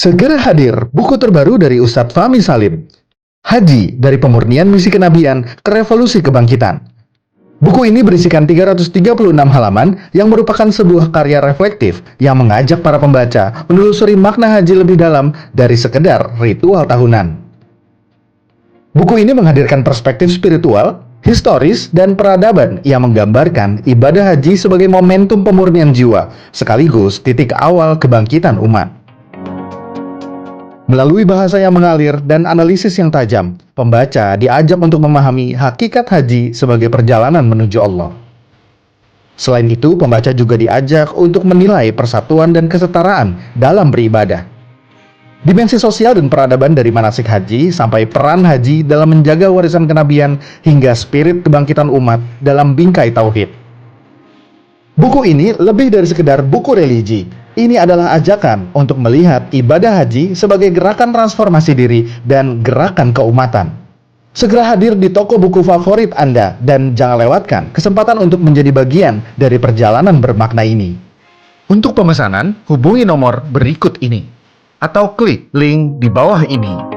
Segera hadir buku terbaru dari Ustadz Fahmi Salim. Haji dari Pemurnian Misi Kenabian ke Revolusi Kebangkitan. Buku ini berisikan 336 halaman yang merupakan sebuah karya reflektif yang mengajak para pembaca menelusuri makna haji lebih dalam dari sekedar ritual tahunan. Buku ini menghadirkan perspektif spiritual, historis, dan peradaban yang menggambarkan ibadah haji sebagai momentum pemurnian jiwa, sekaligus titik awal kebangkitan umat. Melalui bahasa yang mengalir dan analisis yang tajam, pembaca diajak untuk memahami hakikat haji sebagai perjalanan menuju Allah. Selain itu, pembaca juga diajak untuk menilai persatuan dan kesetaraan dalam beribadah. Dimensi sosial dan peradaban dari manasik haji sampai peran haji dalam menjaga warisan kenabian hingga spirit kebangkitan umat dalam bingkai tauhid. Buku ini lebih dari sekedar buku religi. Ini adalah ajakan untuk melihat ibadah haji sebagai gerakan transformasi diri dan gerakan keumatan. Segera hadir di toko buku favorit Anda dan jangan lewatkan kesempatan untuk menjadi bagian dari perjalanan bermakna ini. Untuk pemesanan, hubungi nomor berikut ini atau klik link di bawah ini.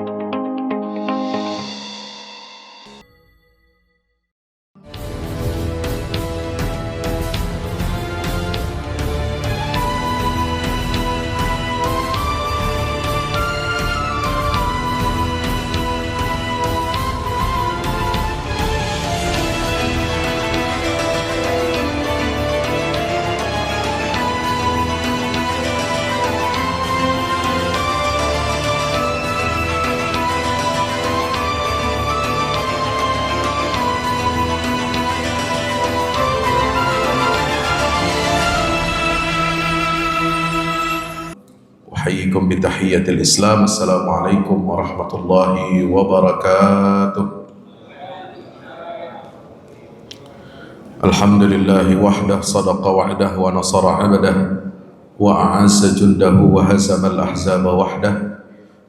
أحييكم بتحية الإسلام. السلام عليكم ورحمة الله وبركاته. الحمد لله وحده صدق وعده ونصر عبده وأعز جنده وهزم الأحزاب وحده.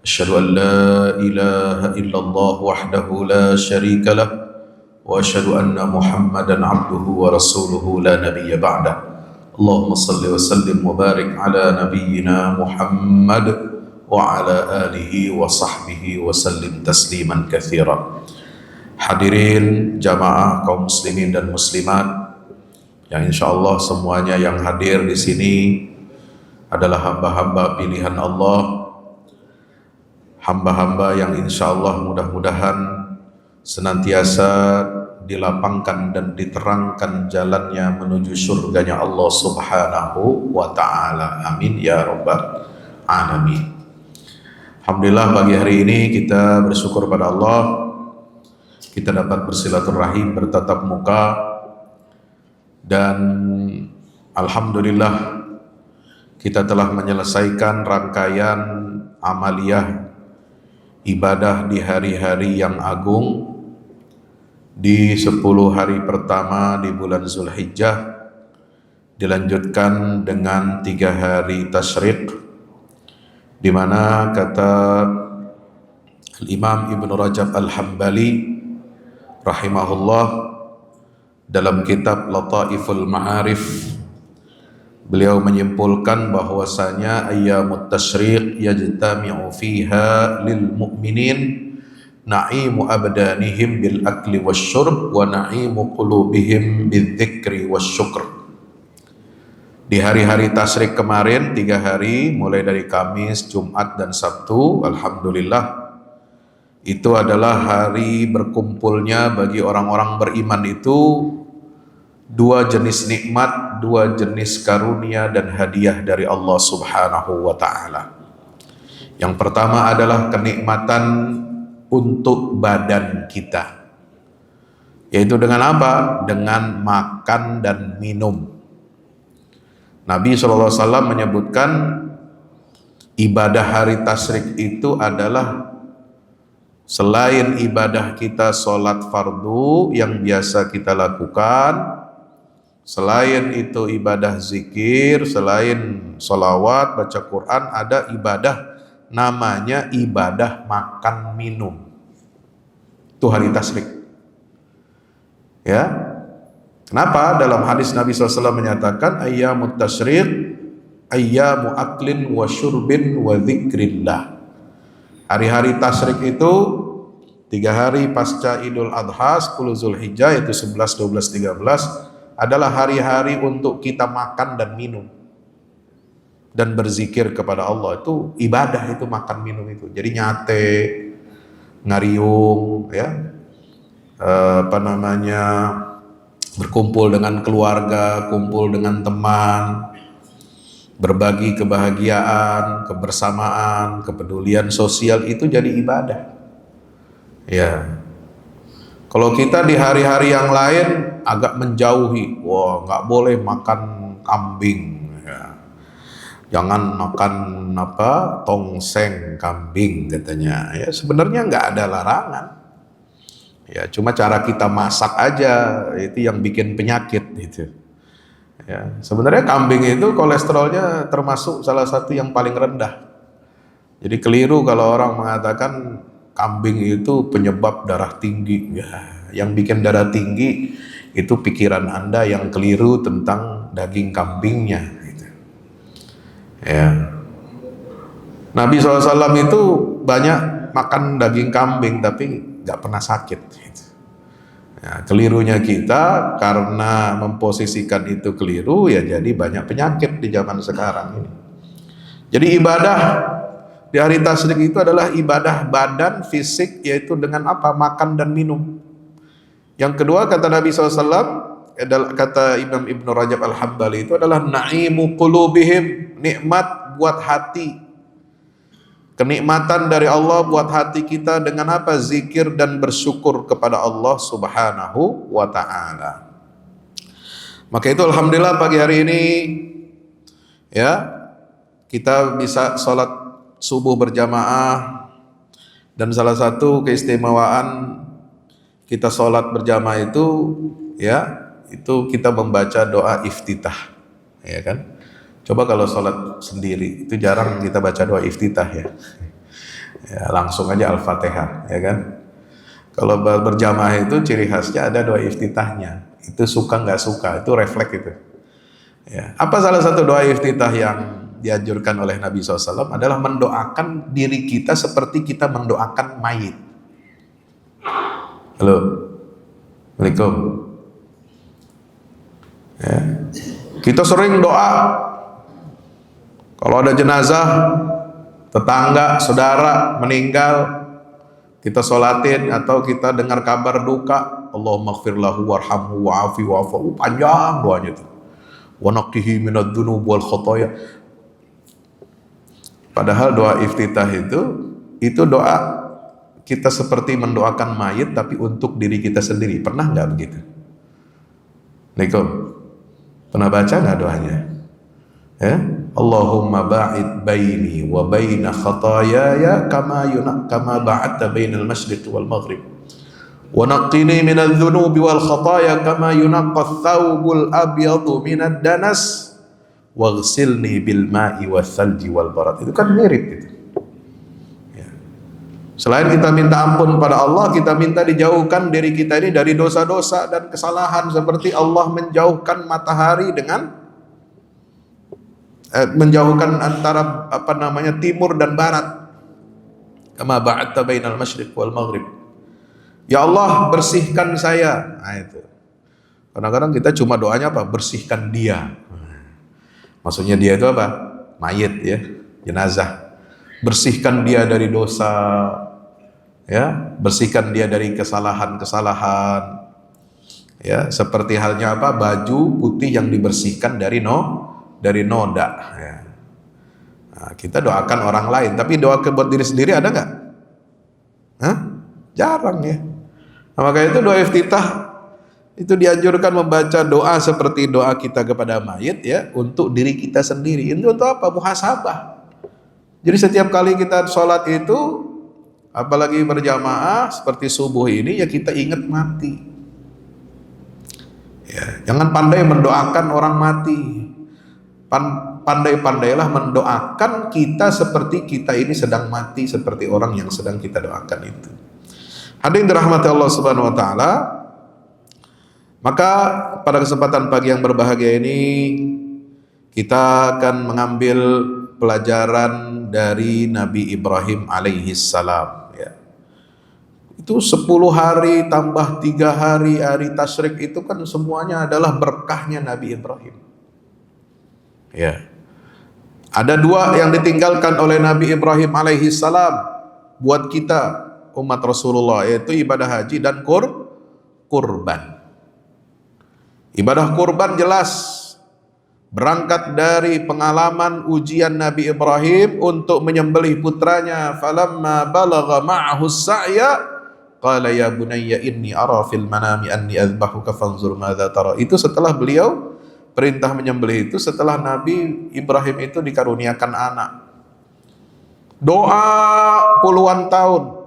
أشهد أن لا إله إلا الله وحده لا شريك له وأشهد أن محمدا عبده ورسوله لا نبي بعده. اللهم صل وسلم وبارك على نبينا محمد وعلى آله وصحبه وسلم تسليما كثيرا. Hadirin jamaah kaum muslimin dan muslimat yang insyaallah semuanya yang hadir di sini adalah hamba-hamba pilihan Allah, hamba-hamba yang insyaallah mudah-mudahan senantiasa dilapangkan dan diterangkan jalannya menuju surganya Allah subhanahu wa ta'ala. Amin ya rabbal alamin. Alhamdulillah pagi hari ini kita bersyukur pada Allah, kita dapat bersilaturahim, bertatap muka, dan alhamdulillah kita telah menyelesaikan rangkaian amaliyah ibadah di hari-hari yang agung, di 10 hari pertama di bulan Zulhijjah, dilanjutkan dengan 3 hari tasyrik, di mana kata Imam Ibn Rajab Al-Hambali rahimahullah dalam kitab Lataiful Ma'arif, beliau menyimpulkan bahwasanya ayyamut tasyrik yajtami'u fiha lil mu'minin na'imu abdanihim bil akli wasyurb wa na'imu qulubihim bil dzikri wasyukr. Di hari-hari tasyrik kemarin 3 hari mulai dari Kamis, Jumat dan Sabtu, alhamdulillah itu adalah hari berkumpulnya bagi orang-orang beriman itu 2 jenis nikmat, 2 jenis karunia dan hadiah dari Allah subhanahu wa ta'ala. Yang pertama adalah kenikmatan untuk badan kita, yaitu dengan apa? Dengan makan dan minum. Nabi SAW menyebutkan ibadah hari tasyrik itu adalah selain ibadah kita sholat fardu yang biasa kita lakukan, selain itu ibadah zikir, selain sholawat, baca Quran, ada ibadah namanya ibadah makan minum. Itu hari tasyrik. Ya. Kenapa? Dalam hadis Nabi SAW menyatakan ayyamut tasyrik ayyamu aklin wa syurbin wa dzikrillah. Hari-hari tasyrik itu 3 hari pasca Idul Adha 10 Zulhijjah, yaitu 11, 12, 13 adalah hari-hari untuk kita makan dan minum dan berzikir kepada Allah. Itu ibadah, itu makan minum itu. Jadi nyate, ngariung, ya, berkumpul dengan keluarga, kumpul dengan teman, berbagi kebahagiaan, kebersamaan, kepedulian sosial, itu jadi ibadah. Ya. Kalau kita di hari-hari yang lain agak menjauhi, wah nggak boleh makan kambing, ya. Jangan makan tongseng kambing katanya. Ya sebenarnya nggak ada larangan. Ya cuma cara kita masak aja itu yang bikin penyakit gitu. Ya, sebenarnya kambing itu kolesterolnya termasuk salah satu yang paling rendah. Jadi keliru kalau orang mengatakan kambing itu penyebab darah tinggi. Ya, yang bikin darah tinggi itu pikiran Anda yang keliru tentang daging kambingnya. Gitu. Ya. Nabi SAW itu banyak makan daging kambing tapi nggak pernah sakit. Gitu. Ya, kelirunya kita karena memposisikan itu keliru, ya jadi banyak penyakit di zaman sekarang ini. Jadi ibadah di hari tasyrik itu adalah ibadah badan, fisik, yaitu dengan apa? Makan dan minum. Yang kedua kata Nabi SAW, kata Imam Ibnu Rajab Al-Hambali, itu adalah na'imu qulubihim, nikmat buat hati. Kenikmatan dari Allah buat hati kita dengan apa? Zikir dan bersyukur kepada Allah Subhanahu wa ta'ala. Maka itu alhamdulillah pagi hari ini ya kita bisa sholat subuh berjamaah, dan salah satu keistimewaan kita sholat berjamaah itu ya itu kita membaca doa iftitah, ya kan? Coba kalau sholat sendiri, itu jarang kita baca doa iftitah ya. Ya langsung aja Al-Fatihah, ya kan. Kalau berjamaah itu ciri khasnya ada doa iftitahnya. Itu suka nggak suka, itu refleks itu. Ya. Apa salah satu doa iftitah yang dianjurkan oleh Nabi SAW adalah mendoakan diri kita seperti kita mendoakan mayit. Halo, Assalamualaikum. Ya. Kita sering doa. Kalau ada jenazah, tetangga, saudara meninggal, kita sholatin atau kita dengar kabar duka, Allahumma ighfir lahu warhamhu wa'afi wa'afu, panjang doanya itu. Wa naqqihi minadz dzunub wal khotoya. Padahal doa iftitah itu doa kita seperti mendoakan mayit tapi untuk diri kita sendiri. Pernah nggak begitu? Assalamualaikum. Pernah baca nggak doanya? Ya? Allahumma ba'id baini wa baina khataayaya kama ba'adta bainal masyriq wal maghrib wa naqqini minadz dzunubi wal khataaya kama yunqqa ath-thawbul abyadu minad danas waghsilni bil ma'i wath thalji wal barad. Itu kan mirip itu. Ya. Selain kita minta ampun pada Allah, kita minta dijauhkan diri kita ini dari dosa-dosa dan kesalahan, seperti Allah menjauhkan matahari dengan menjauhkan antara timur dan barat. Kama ba'adta bainal masyriq wal maghrib. Ya Allah, bersihkan saya. Nah itu. Kadang-kadang kita cuma doanya apa? Bersihkan dia. Maksudnya dia itu apa? Mayit ya, jenazah. Bersihkan dia dari dosa. Ya, bersihkan dia dari kesalahan-kesalahan. Ya, seperti halnya apa? Baju putih yang dibersihkan dari noda. Ya. Nah, kita doakan orang lain, tapi doa buat diri sendiri ada nggak? Hah? Jarang ya. Nah, maka itu doa iftitah itu dianjurkan membaca doa seperti doa kita kepada mayit ya, untuk diri kita sendiri. Itu untuk apa? Muhasabah. Jadi setiap kali kita sholat itu, apalagi berjamaah seperti subuh ini, ya kita ingat mati. Ya, jangan pandai mendoakan orang mati. Pandai-pandailah mendoakan kita seperti kita ini sedang mati, seperti orang yang sedang kita doakan itu. Hadirin dirahmati Allah Subhanahu wa taala. Maka pada kesempatan pagi yang berbahagia ini Kita akan mengambil pelajaran dari Nabi Ibrahim alaihi salam. Ya. Itu 10 hari tambah 3 hari, hari tasyrik itu kan semuanya adalah berkahnya Nabi Ibrahim. Ya. Ada 2 yang ditinggalkan oleh Nabi Ibrahim alaihi salam buat kita umat Rasulullah, yaitu ibadah haji dan kurban. Ibadah kurban jelas berangkat dari pengalaman ujian Nabi Ibrahim untuk menyembelih putranya. Falamma balagha ma'ahu as-sa'ya qala ya bunayya inni ara fil manami anni adhbahuka fanzur madza tara. Itu setelah beliau perintah menyembelih, itu setelah Nabi Ibrahim itu dikaruniakan anak. Doa puluhan tahun.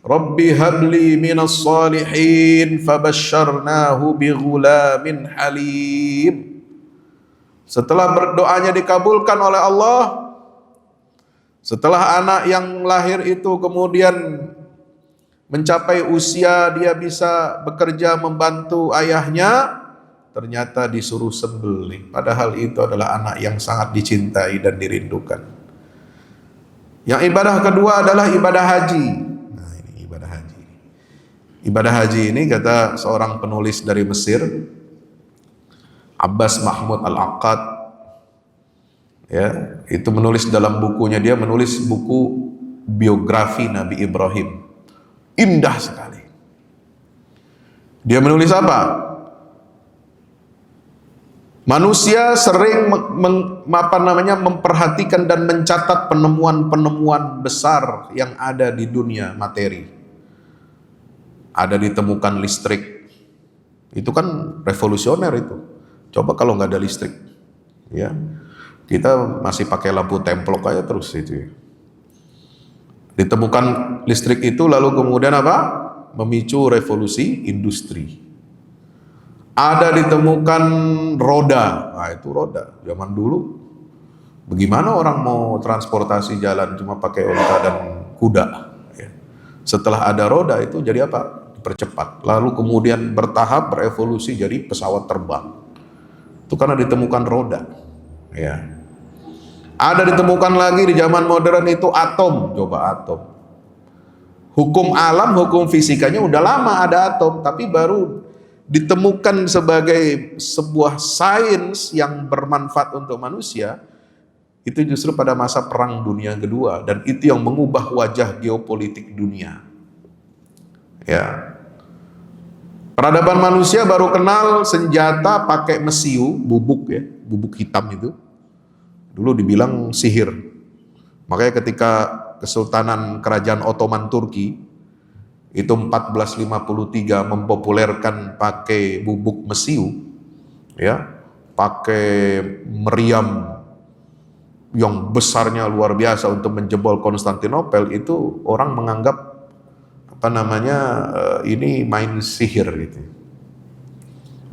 Rabbi habli minas salihin fabasyarnahu bighulamin halim. Setelah berdoanya dikabulkan oleh Allah, setelah anak yang lahir itu kemudian mencapai usia dia bisa bekerja membantu ayahnya, ternyata disuruh sembelih. Padahal itu adalah anak yang sangat dicintai dan dirindukan. Yang ibadah kedua adalah ibadah haji. Nah, ini ibadah haji. Ibadah haji ini kata seorang penulis dari Mesir, Abbas Mahmud Al-Aqad, ya, itu menulis dalam bukunya, dia menulis buku biografi Nabi Ibrahim. Indah sekali. Dia menulis apa? Manusia sering memperhatikan dan mencatat penemuan-penemuan besar yang ada di dunia materi. Ada ditemukan listrik. Itu kan revolusioner itu. Coba kalau nggak ada listrik, ya kita masih pakai lampu templok aja terus itu. Ditemukan listrik itu lalu kemudian apa? Memicu revolusi industri. Ada ditemukan roda. Nah, itu roda. Zaman dulu bagaimana orang mau transportasi jalan cuma pakai onta dan kuda, ya. Setelah ada roda itu jadi apa? Dipercepat. Lalu kemudian bertahap berevolusi jadi pesawat terbang. Itu karena ditemukan roda, ya. Ada ditemukan lagi di zaman modern itu atom. Coba atom. Hukum alam, hukum fisikanya udah lama ada atom, tapi baru ditemukan sebagai sebuah sains yang bermanfaat untuk manusia itu justru pada masa Perang Dunia Kedua, dan itu yang mengubah wajah geopolitik dunia. Ya. Peradaban manusia baru kenal senjata pakai mesiu, bubuk ya, bubuk hitam itu. Dulu dibilang sihir. Makanya ketika Kesultanan Kerajaan Ottoman Turki itu 1453 mempopulerkan pakai bubuk mesiu, ya, pakai meriam yang besarnya luar biasa untuk menjebol Konstantinopel, itu orang menganggap ini main sihir gitu.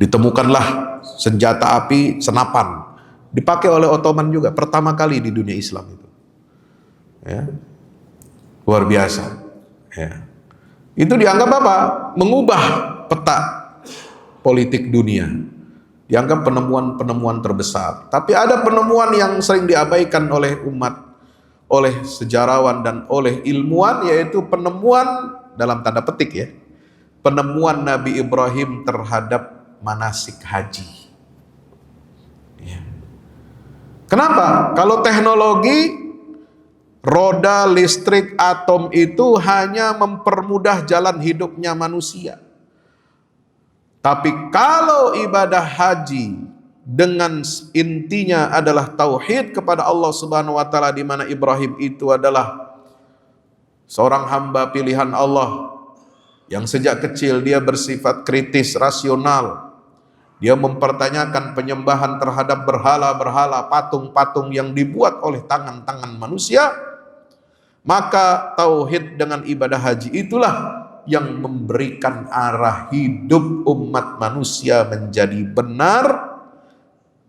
Ditemukanlah senjata api senapan, dipakai oleh Ottoman juga pertama kali di dunia Islam itu, ya, luar biasa, ya. Itu dianggap apa? Mengubah peta politik dunia. Dianggap penemuan-penemuan terbesar. Tapi ada penemuan yang sering diabaikan oleh umat, oleh sejarawan dan oleh ilmuwan, yaitu penemuan dalam tanda petik ya, penemuan Nabi Ibrahim terhadap manasik haji. Ya. Kenapa? Kalau teknologi roda, listrik, atom itu hanya mempermudah jalan hidupnya manusia. Tapi kalau ibadah haji dengan intinya adalah tauhid kepada Allah Subhanahu wa taala, di mana Ibrahim itu adalah seorang hamba pilihan Allah yang sejak kecil dia bersifat kritis, rasional. Dia mempertanyakan penyembahan terhadap berhala-berhala, patung-patung yang dibuat oleh tangan-tangan manusia. Maka tauhid dengan ibadah haji itulah yang memberikan arah hidup umat manusia menjadi benar,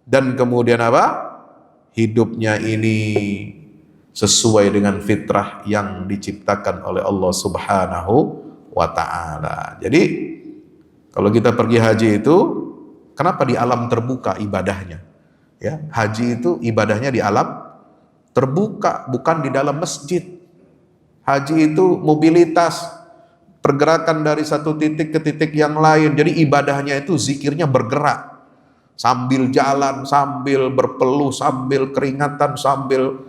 dan kemudian apa? Hidupnya ini sesuai dengan fitrah yang diciptakan oleh Allah Subhanahu wa ta'ala. Jadi kalau kita pergi haji itu, kenapa di alam terbuka ibadahnya? Ya, haji itu ibadahnya di alam terbuka, bukan di dalam masjid. Haji itu mobilitas, pergerakan dari satu titik ke titik yang lain. Jadi ibadahnya itu zikirnya bergerak, sambil jalan, sambil berpeluh, sambil keringatan, sambil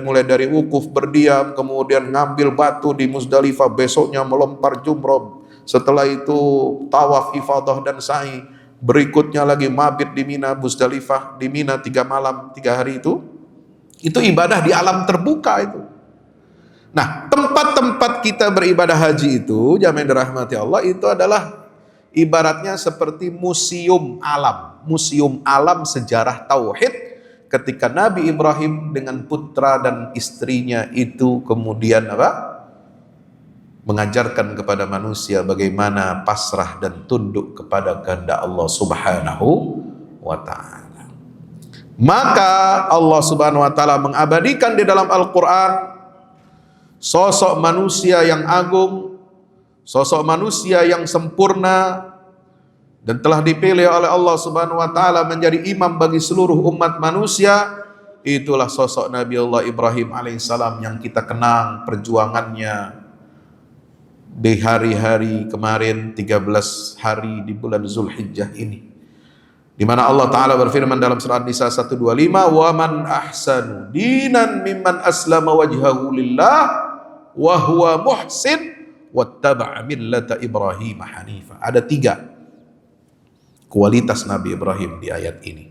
mulai dari wukuf berdiam, kemudian ngambil batu di Muzdalifah, besoknya melempar jumroh, setelah itu tawaf ifadah dan sa'i, berikutnya lagi mabit di Mina, Muzdalifah di Mina 3 malam 3 hari itu ibadah di alam terbuka itu. Nah, tempat-tempat kita beribadah haji itu, jamaah yang dirahmati Allah, itu adalah ibaratnya seperti museum alam sejarah tauhid, ketika Nabi Ibrahim dengan putra dan istrinya itu kemudian mengajarkan kepada manusia bagaimana pasrah dan tunduk kepada kehendak Allah Subhanahu wa ta'ala. Maka Allah Subhanahu wa ta'ala mengabadikan di dalam Al-Quran sosok manusia yang agung, sosok manusia yang sempurna, dan telah dipilih oleh Allah Subhanahu wa ta'ala menjadi imam bagi seluruh umat manusia. Itulah sosok Nabi Allah Ibrahim alaihissalam yang kita kenang perjuangannya di hari-hari kemarin, 13 hari di bulan Zulhijjah ini, di mana Allah Ta'ala berfirman dalam surah An-Nisa 125, wa man ahsanu dinan mimman aslama wajhahu lillah wa huwa muhsin wattaba'a millata Ibrahim hanifa. Ada 3 kualitas Nabi Ibrahim di ayat ini.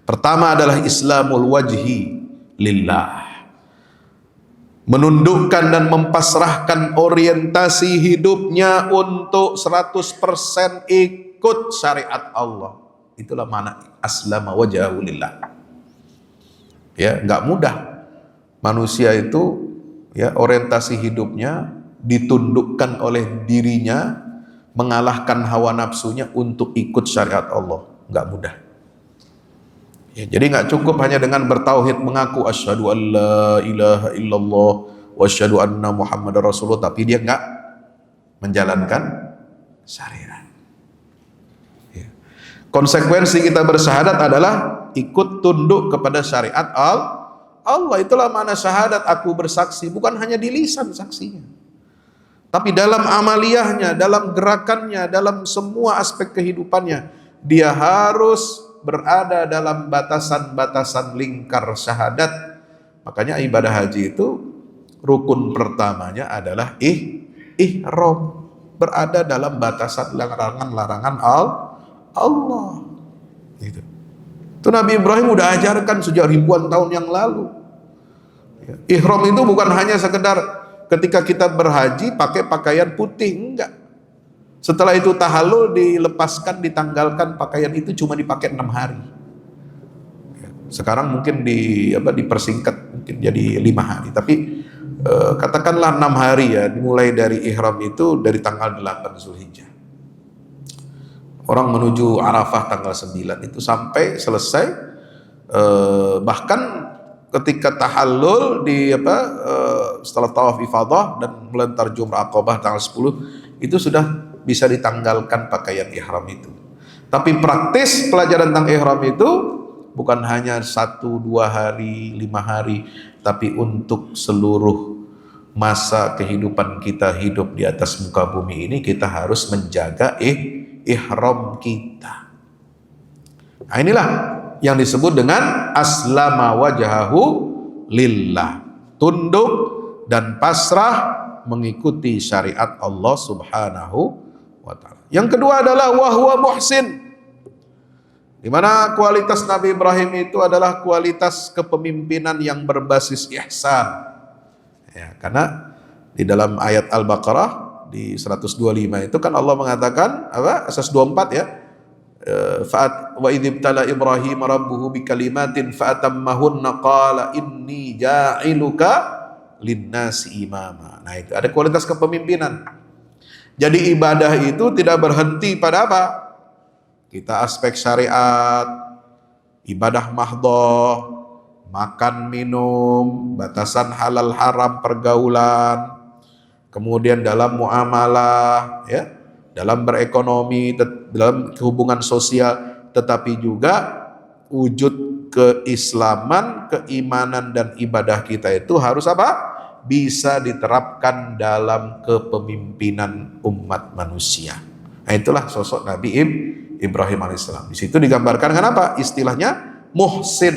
Pertama adalah Islamul wajhi lillah, menundukkan dan mempasrahkan orientasi hidupnya untuk 100% ikut syariat Allah. Itulah makna aslama wajhahu lillah. Ya, enggak mudah manusia itu ya orientasi hidupnya ditundukkan oleh dirinya, mengalahkan hawa nafsunya untuk ikut syariat Allah. Enggak mudah. Ya, jadi enggak cukup hanya dengan bertauhid, mengaku asyhadu an la ilaha illallah wa asyhadu anna muhammadar rasulullah, tapi dia enggak menjalankan syariat. Ya. Konsekuensi kita bersyahadat adalah ikut tunduk kepada syariat Allah. Itulah makna syahadat, aku bersaksi, bukan hanya di lisan saksinya, tapi dalam amaliyahnya, dalam gerakannya, dalam semua aspek kehidupannya, dia harus berada dalam batasan-batasan lingkar syahadat. Makanya ibadah haji itu rukun pertamanya adalah ihram, berada dalam batasan larangan-larangan Allah. Itu Nabi Ibrahim udah ajarkan sejak ribuan tahun yang lalu. Ihram itu bukan hanya sekedar ketika kita berhaji pakai pakaian putih, enggak. Setelah itu tahallul, dilepaskan, ditanggalkan pakaian itu, cuma dipakai 6 hari. Sekarang mungkin dipersingkat mungkin jadi 5 hari, tapi katakanlah 6 hari ya, dimulai dari ihram itu dari tanggal 8 Zulhijjah. Orang menuju Arafah tanggal 9 itu sampai selesai, bahkan ketika tahallul setelah tawaf ifadah dan melontar jumrah Aqabah tanggal 10 itu sudah bisa ditanggalkan pakaian ihram itu. Tapi praktis pelajaran tentang ihram itu bukan hanya 1-2 hari, 5 hari, tapi untuk seluruh masa kehidupan kita hidup di atas muka bumi ini, kita harus menjaga ihram kita. Nah, inilah yang disebut dengan aslama wajhahu lillah, tunduk dan pasrah mengikuti syariat Allah Subhanahu wa ta'ala. Yang kedua adalah wahwa muhsin, di mana kualitas Nabi Ibrahim itu adalah kualitas kepemimpinan yang berbasis ihsan. Ya, karena di dalam ayat Al-Baqarah di 125 itu kan Allah mengatakan 124 ya, wa idzibtala Ibrahim rabbuhu bikalimatin fa'atammahunna qala inni ja'iluka linnasi imama. Nah, itu ada kualitas kepemimpinan. Jadi ibadah itu tidak berhenti pada apa? Kita aspek syariat, ibadah mahdhah, makan minum, batasan halal haram, pergaulan, kemudian dalam muamalah, ya, dalam berekonomi, dalam hubungan sosial, tetapi juga wujud keislaman, keimanan dan ibadah kita itu harus apa? Bisa diterapkan dalam kepemimpinan umat manusia. Nah, itulah sosok Nabi Ibrahim alaihissalam. Di situ digambarkan kenapa? Istilahnya muhsin,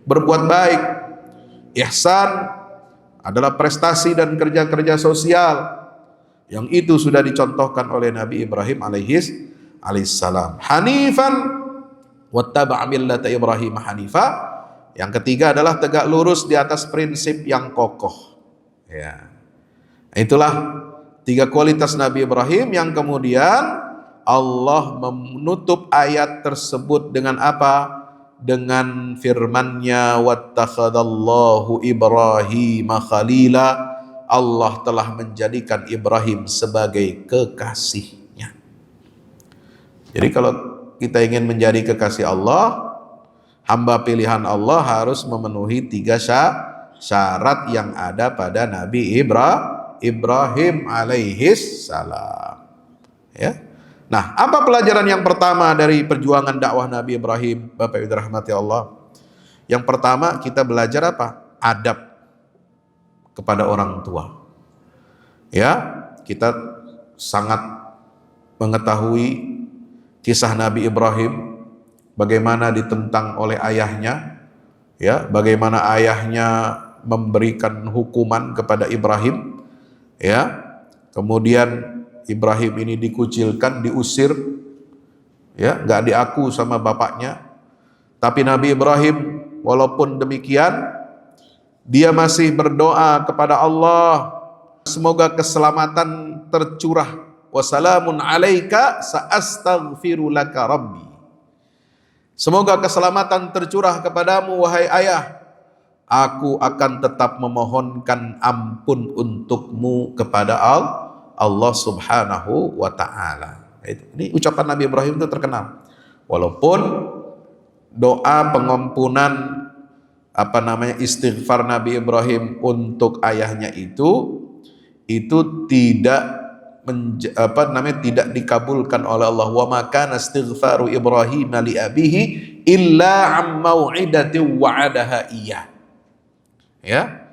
berbuat baik. Ihsan adalah prestasi dan kerja-kerja sosial yang itu sudah dicontohkan oleh Nabi Ibrahim alaihissalam. Hanifan wattaba'a millata Ibrahim hanifa. Yang ketiga adalah tegak lurus di atas prinsip yang kokoh. Ya. Itulah 3 kualitas Nabi Ibrahim yang kemudian Allah menutup ayat tersebut dengan apa? Dengan firman-Nya wattakhadallahu Ibrahim khalila. Allah telah menjadikan Ibrahim sebagai kekasihnya. Jadi kalau kita ingin menjadi kekasih Allah, hamba pilihan Allah harus memenuhi 3 syarat yang ada pada Nabi Ibrahim alaihis salam. Ya. Nah, apa pelajaran yang pertama dari perjuangan dakwah Nabi Ibrahim, Bapak Ibu dirahmati Allah? Yang pertama, kita belajar apa? Adab kepada orang tua. Ya, kita sangat mengetahui kisah Nabi Ibrahim, bagaimana ditentang oleh ayahnya, ya, bagaimana ayahnya memberikan hukuman kepada Ibrahim, ya, kemudian Ibrahim ini dikucilkan, diusir, ya, nggak diaku sama bapaknya. Tapi Nabi Ibrahim walaupun demikian, dia masih berdoa kepada Allah, semoga keselamatan tercurah. Wassalamun alaika sa'astaghfiru laka rabbi. Semoga keselamatan tercurah kepadamu wahai ayah. Aku akan tetap memohonkan ampun untukmu kepada Allah subhanahu wa ta'ala. Ini ucapan Nabi Ibrahim itu terkenal. Walaupun doa pengampunan istighfar Nabi Ibrahim untuk ayahnya itu tidak tidak dikabulkan oleh Allah. Wa ma kana istighfaru Ibrahim li abihi illa am mau'idatin wa'adaha iyyah. Ya.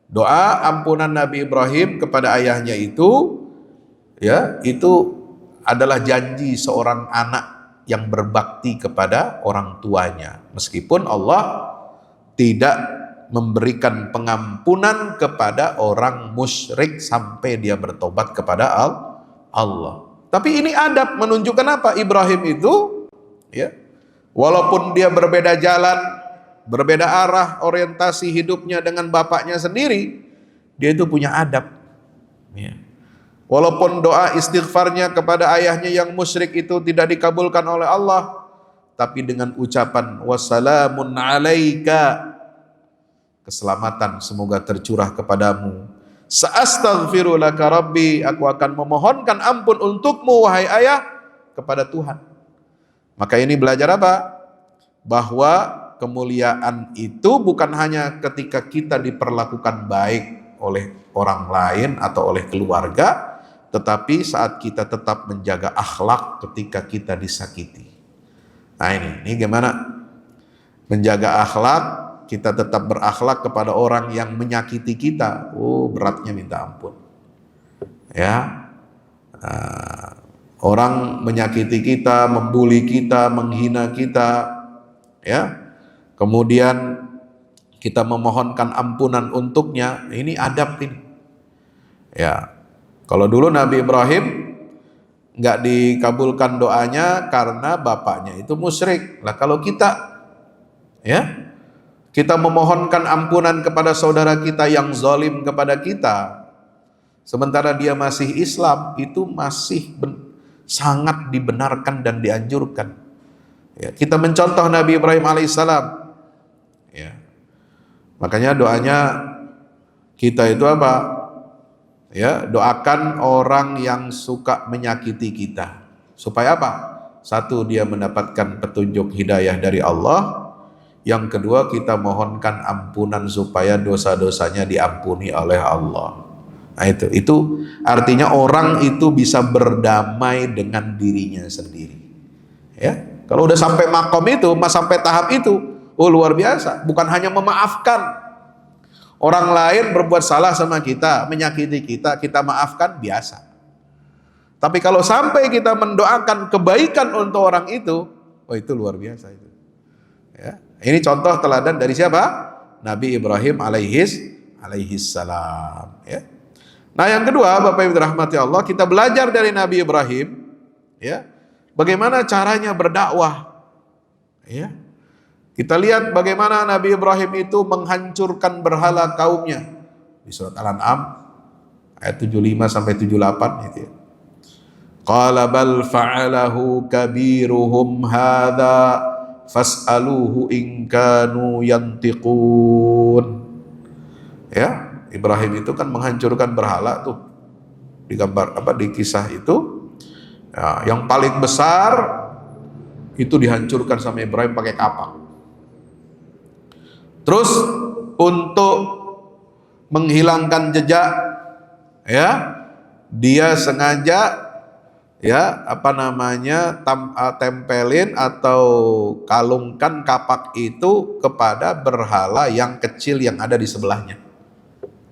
Doa ampunan Nabi Ibrahim kepada ayahnya itu, ya, itu adalah janji seorang anak yang berbakti kepada orang tuanya. Meskipun Allah tidak memberikan pengampunan kepada orang musyrik sampai dia bertobat kepada Allah. Tapi ini adab, menunjukkan apa? Ibrahim itu, ya, walaupun dia berbeda jalan, berbeda arah orientasi hidupnya dengan bapaknya sendiri, dia itu punya adab. Ya. Walaupun doa istighfarnya kepada ayahnya yang musyrik itu tidak dikabulkan oleh Allah, tapi dengan ucapan wassalamun alaika, keselamatan semoga tercurah kepadamu. Sa'astaghfiru laka rabbi, aku akan memohonkan ampun untukmu wahai ayah kepada Tuhan. Maka ini belajar apa? Bahwa kemuliaan itu bukan hanya ketika kita diperlakukan baik oleh orang lain atau oleh keluarga, tetapi saat kita tetap menjaga akhlak ketika kita disakiti. Nah ini gimana? Menjaga akhlak, kita tetap berakhlak kepada orang yang menyakiti kita. Oh, beratnya minta ampun. Ya, orang menyakiti kita, membuli kita, menghina kita, ya. Kemudian kita memohonkan ampunan untuknya. Ini adab ini. Ya, kalau dulu Nabi Ibrahim nggak dikabulkan doanya karena bapaknya itu musyrik. Lah kalau kita, ya, kita memohonkan ampunan kepada saudara kita yang zalim kepada kita, sementara dia masih Islam, itu masih sangat dibenarkan dan dianjurkan. Ya, kita mencontoh Nabi Ibrahim alaihissalam. Ya. Makanya doanya kita itu apa? Ya, doakan orang yang suka menyakiti kita. Supaya apa? Satu, dia mendapatkan petunjuk hidayah dari Allah. Yang kedua, kita mohonkan ampunan supaya dosa-dosanya diampuni oleh Allah. Nah itu artinya orang itu bisa berdamai dengan dirinya sendiri. Ya, Kalau udah sampai makom itu, sampai tahap itu, oh luar biasa. Bukan hanya memaafkan. Orang lain berbuat salah sama kita, menyakiti kita, kita maafkan, biasa. Tapi kalau sampai kita mendoakan kebaikan untuk orang itu, oh itu luar biasa itu. Ya. Ini contoh teladan dari siapa? Nabi Ibrahim alaihis salam. Ya. Nah yang kedua, Bapak Ibu dirahmati Allah, kita belajar dari Nabi Ibrahim, ya, bagaimana caranya berdakwah. Ya. Kita lihat bagaimana Nabi Ibrahim itu menghancurkan berhala kaumnya di surat Al-An'am ayat 75 sampai 78 itu. Ya. Qala bal fa'alahu kabiruhum hadza fas'aluhu in kanu yantiqun. Ya. Ibrahim itu kan menghancurkan berhala tuh di gambar di kisah itu, ya, yang paling besar itu dihancurkan sama Ibrahim pakai kapak. Terus untuk menghilangkan jejak, ya, dia sengaja tempelin atau kalungkan kapak itu kepada berhala yang kecil yang ada di sebelahnya.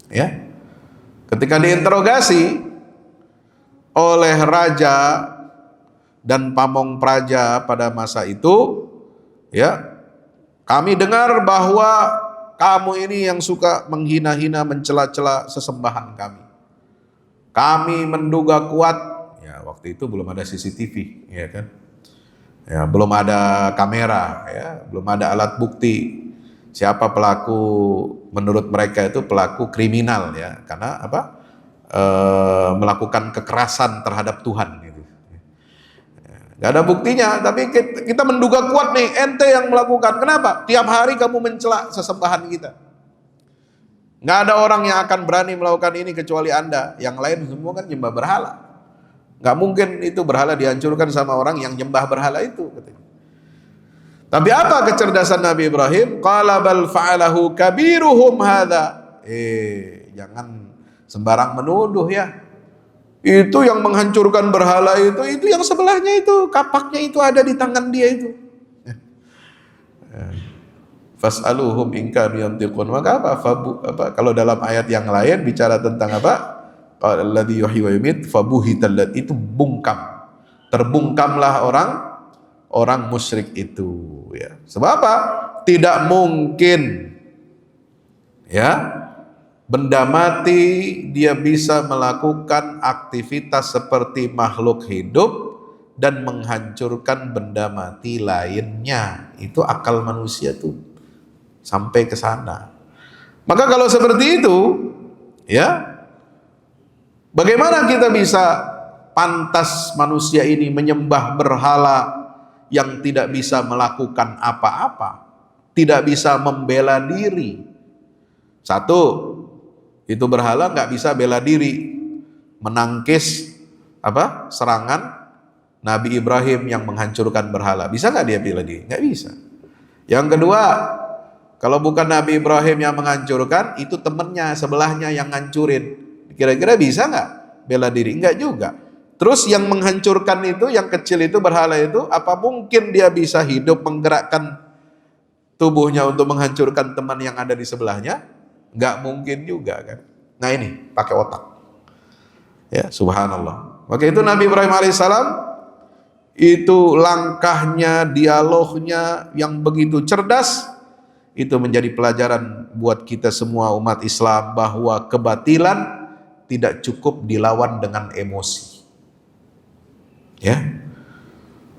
Ya, ketika diinterogasi oleh raja dan pamong praja pada masa itu, ya, kami dengar bahwa kamu ini yang suka menghina-hina, mencela-cela sesembahan kami. Kami menduga kuat, ya waktu itu belum ada CCTV, ya kan, ya belum ada kamera, ya belum ada alat bukti. Siapa pelaku menurut mereka itu pelaku kriminal, ya, karena melakukan kekerasan terhadap Tuhan gitu. Gak ada buktinya, tapi kita menduga kuat nih, ente yang melakukan. Kenapa? Tiap hari kamu mencela sesembahan kita. Gak ada orang yang akan berani melakukan ini kecuali Anda. Yang lain semua kan nyembah berhala. Gak mungkin itu berhala dihancurkan sama orang yang nyembah berhala itu, katanya. Tapi apa kecerdasan Nabi Ibrahim? Qala bal fa'alahu kabiruhum hadza. Jangan sembarang menuduh, ya. Itu yang menghancurkan berhala itu yang sebelahnya itu, kapaknya itu ada di tangan dia itu. Fas'aluhum in kanu yantiqun. Maka kalau dalam ayat yang lain bicara tentang apa? Qala alladzi yuhyi wa yumiit fabuhital itu bungkam. Terbungkamlah orang musyrik itu, ya. Sebab apa? Tidak mungkin, ya, benda mati dia bisa melakukan aktivitas seperti makhluk hidup dan menghancurkan benda mati lainnya. Itu akal manusia tuh sampai ke sana. Maka kalau seperti itu, ya, bagaimana kita bisa pantas manusia ini menyembah berhala yang tidak bisa melakukan apa-apa, tidak bisa membela diri? Satu, itu berhala nggak bisa bela diri, menangkis serangan Nabi Ibrahim yang menghancurkan berhala. Bisa nggak dia bela diri? Nggak bisa. Yang kedua, kalau bukan Nabi Ibrahim yang menghancurkan, itu temennya sebelahnya yang ngancurin. Kira-kira bisa nggak bela diri? Nggak juga. Terus yang menghancurkan itu, yang kecil itu, berhala itu, apa mungkin dia bisa hidup menggerakkan tubuhnya untuk menghancurkan teman yang ada di sebelahnya? Nggak mungkin juga, kan? Nah ini pakai otak, ya, subhanallah. Maka itu Nabi Ibrahim alaihissalam itu langkahnya, dialognya yang begitu cerdas, itu menjadi pelajaran buat kita semua umat Islam bahwa kebatilan tidak cukup dilawan dengan emosi. Ya,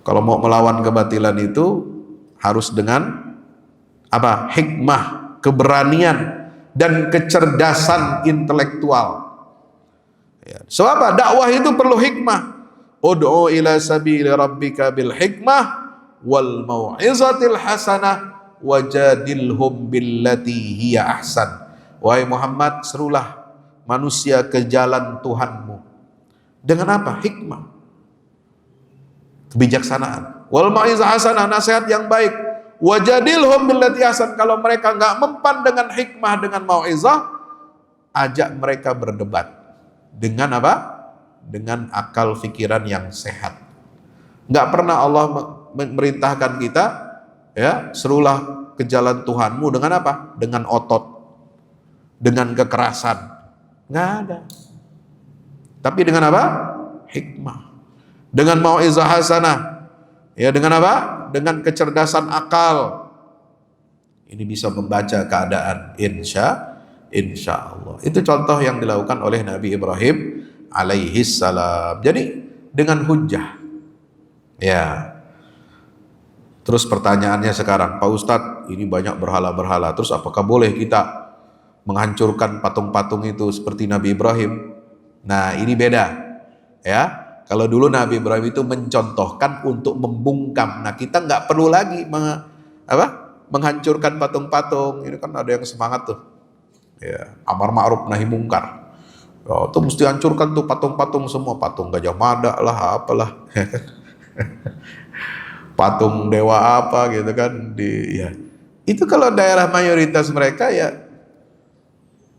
kalau mau melawan kebatilan itu harus dengan apa? Hikmah, keberanian, dan kecerdasan intelektual. Ya. So apa? Dakwah itu perlu hikmah. Ud'u ila sabili rabbika bil hikmah wal mau'izatil hasanah wajadilhum billati hiya ahsan. Wahai Muhammad, serulah manusia ke jalan Tuhanmu dengan apa? Hikmah, kebijaksanaan. Wal mau'izah hasanah, nasihat yang baik. Wajadilhum billati ahsan. Kalau mereka nggak mempan dengan hikmah, dengan mau'izah, ajak mereka berdebat dengan apa? Dengan akal pikiran yang sehat. Nggak pernah Allah memerintahkan kita, ya, serulah ke jalan Tuhanmu dengan apa? Dengan otot, dengan kekerasan. Nggak ada. Tapi dengan apa? Hikmah. Dengan mau'izah hasanah. Ya, dengan apa? Dengan kecerdasan akal. Ini bisa membaca keadaan insya Allah. Itu contoh yang dilakukan oleh Nabi Ibrahim alaihi salam. Jadi dengan hujjah. Ya. Terus pertanyaannya sekarang, Pak Ustadz, ini banyak berhala-berhala. Terus apakah boleh kita menghancurkan patung-patung itu seperti Nabi Ibrahim? Nah, ini beda. Ya. Kalau dulu Nabi Ibrahim itu mencontohkan untuk membungkam. Nah, kita nggak perlu lagi menghancurkan patung-patung. Ini kan ada yang semangat tuh, ya, amar ma'ruf nahi mungkar. Oh, tuh mesti hancurkan tuh patung-patung semua, patung Gajah Mada lah, apalah, patung dewa apa gitu kan. Ya. Itu kalau daerah mayoritas mereka, ya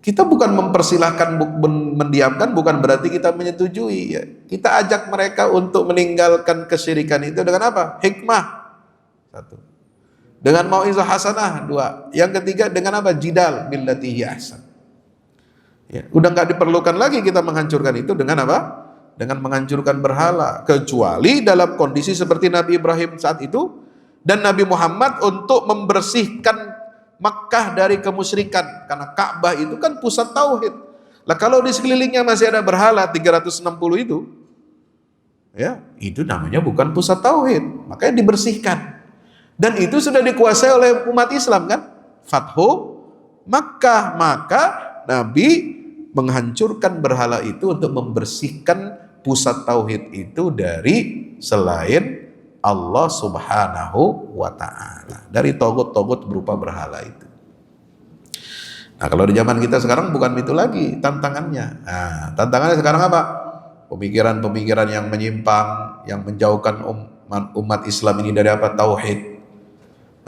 kita bukan mempersilahkan, mendiamkan, bukan berarti kita menyetujui. Ya. Kita ajak mereka untuk meninggalkan kesyirikan itu dengan apa? Hikmah. Satu. Dengan mau'izah hasanah. Dua. Yang ketiga dengan apa? Jidal billati hiya ahsan. Ya, udah nggak diperlukan lagi kita menghancurkan itu dengan apa? Dengan menghancurkan berhala. Kecuali dalam kondisi seperti Nabi Ibrahim saat itu dan Nabi Muhammad untuk membersihkan Makkah dari kemusyrikan. Karena Ka'bah itu kan pusat tauhid. Lah kalau di sekelilingnya masih ada berhala 360 itu, ya, itu namanya bukan pusat tauhid. Makanya dibersihkan. Dan itu sudah dikuasai oleh umat Islam kan? Fathu Makkah. Maka Nabi menghancurkan berhala itu untuk membersihkan pusat tauhid itu dari selain Allah subhanahu wa ta'ala. Dari togut-togut berupa berhala itu. Nah, kalau di zaman kita sekarang bukan itu lagi tantangannya. Nah, tantangannya sekarang apa? Pemikiran-pemikiran yang menyimpang, yang menjauhkan umat Islam ini dari apa? Tauhid.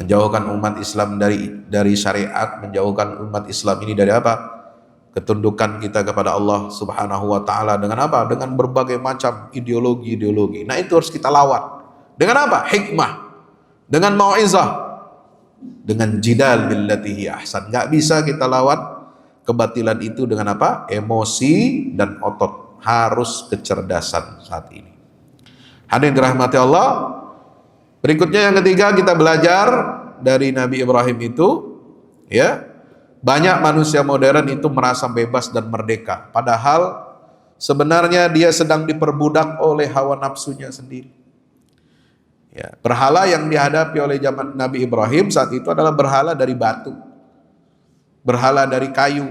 Menjauhkan umat Islam dari syariat, menjauhkan umat Islam ini dari apa? Ketundukan kita kepada Allah subhanahu wa ta'ala. Dengan apa? Dengan berbagai macam ideologi-ideologi. Nah, itu harus kita lawan. Dengan apa? Hikmah. Dengan mau'izah. Dengan jidal billati hiya ahsan. Gak bisa kita lawan kebatilan itu dengan apa? Emosi dan otot. Harus kecerdasan saat ini. Hadirin dirahmati Allah. Berikutnya yang ketiga, kita belajar dari Nabi Ibrahim itu, ya, banyak manusia modern itu merasa bebas dan merdeka. Padahal sebenarnya dia sedang diperbudak oleh hawa nafsunya sendiri. Ya, berhala yang dihadapi oleh zaman Nabi Ibrahim saat itu adalah berhala dari batu, berhala dari kayu.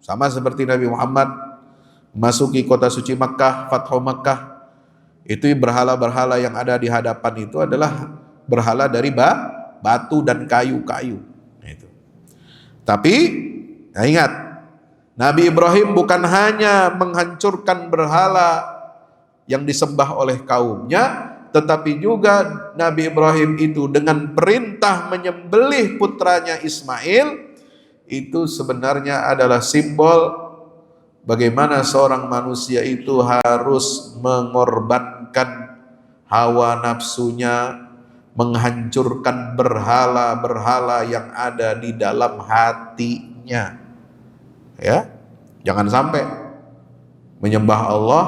Sama seperti Nabi Muhammad masuki kota suci Makkah, Fathu Makkah. Itu berhala-berhala yang ada di hadapan itu adalah berhala dari batu dan kayu-kayu. Itu. Tapi, nah ingat, Nabi Ibrahim bukan hanya menghancurkan berhala yang disembah oleh kaumnya, tetapi juga Nabi Ibrahim itu dengan perintah menyembelih putranya Ismail, itu sebenarnya adalah simbol bagaimana seorang manusia itu harus mengorbankan hawa nafsunya, menghancurkan berhala-berhala yang ada di dalam hatinya. Ya, jangan sampai menyembah Allah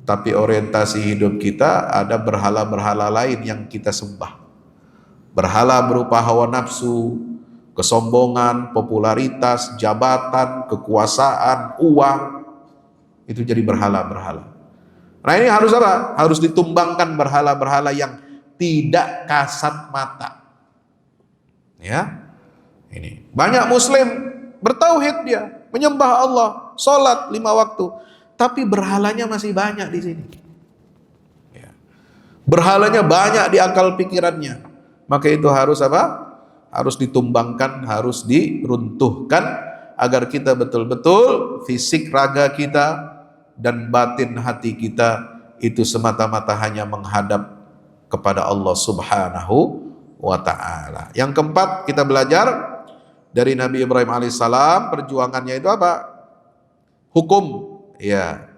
tapi orientasi hidup kita ada berhala-berhala lain yang kita sembah. Berhala berupa hawa nafsu, kesombongan, popularitas, jabatan, kekuasaan, uang, itu jadi berhala-berhala. Nah, ini harus apa? Harus ditumbangkan berhala-berhala yang tidak kasat mata. Ya, ini banyak Muslim bertauhid, dia menyembah Allah, sholat 5 waktu, tapi berhalanya masih banyak di sini. Ya. Berhalanya banyak di akal pikirannya. Maka itu harus apa? Harus ditumbangkan, harus diruntuhkan agar kita betul-betul fisik raga kita dan batin hati kita itu semata-mata hanya menghadap kepada Allah subhanahu wa ta'ala. Yang keempat, kita belajar dari Nabi Ibrahim alaihissalam, perjuangannya itu apa? Hukum. Ya,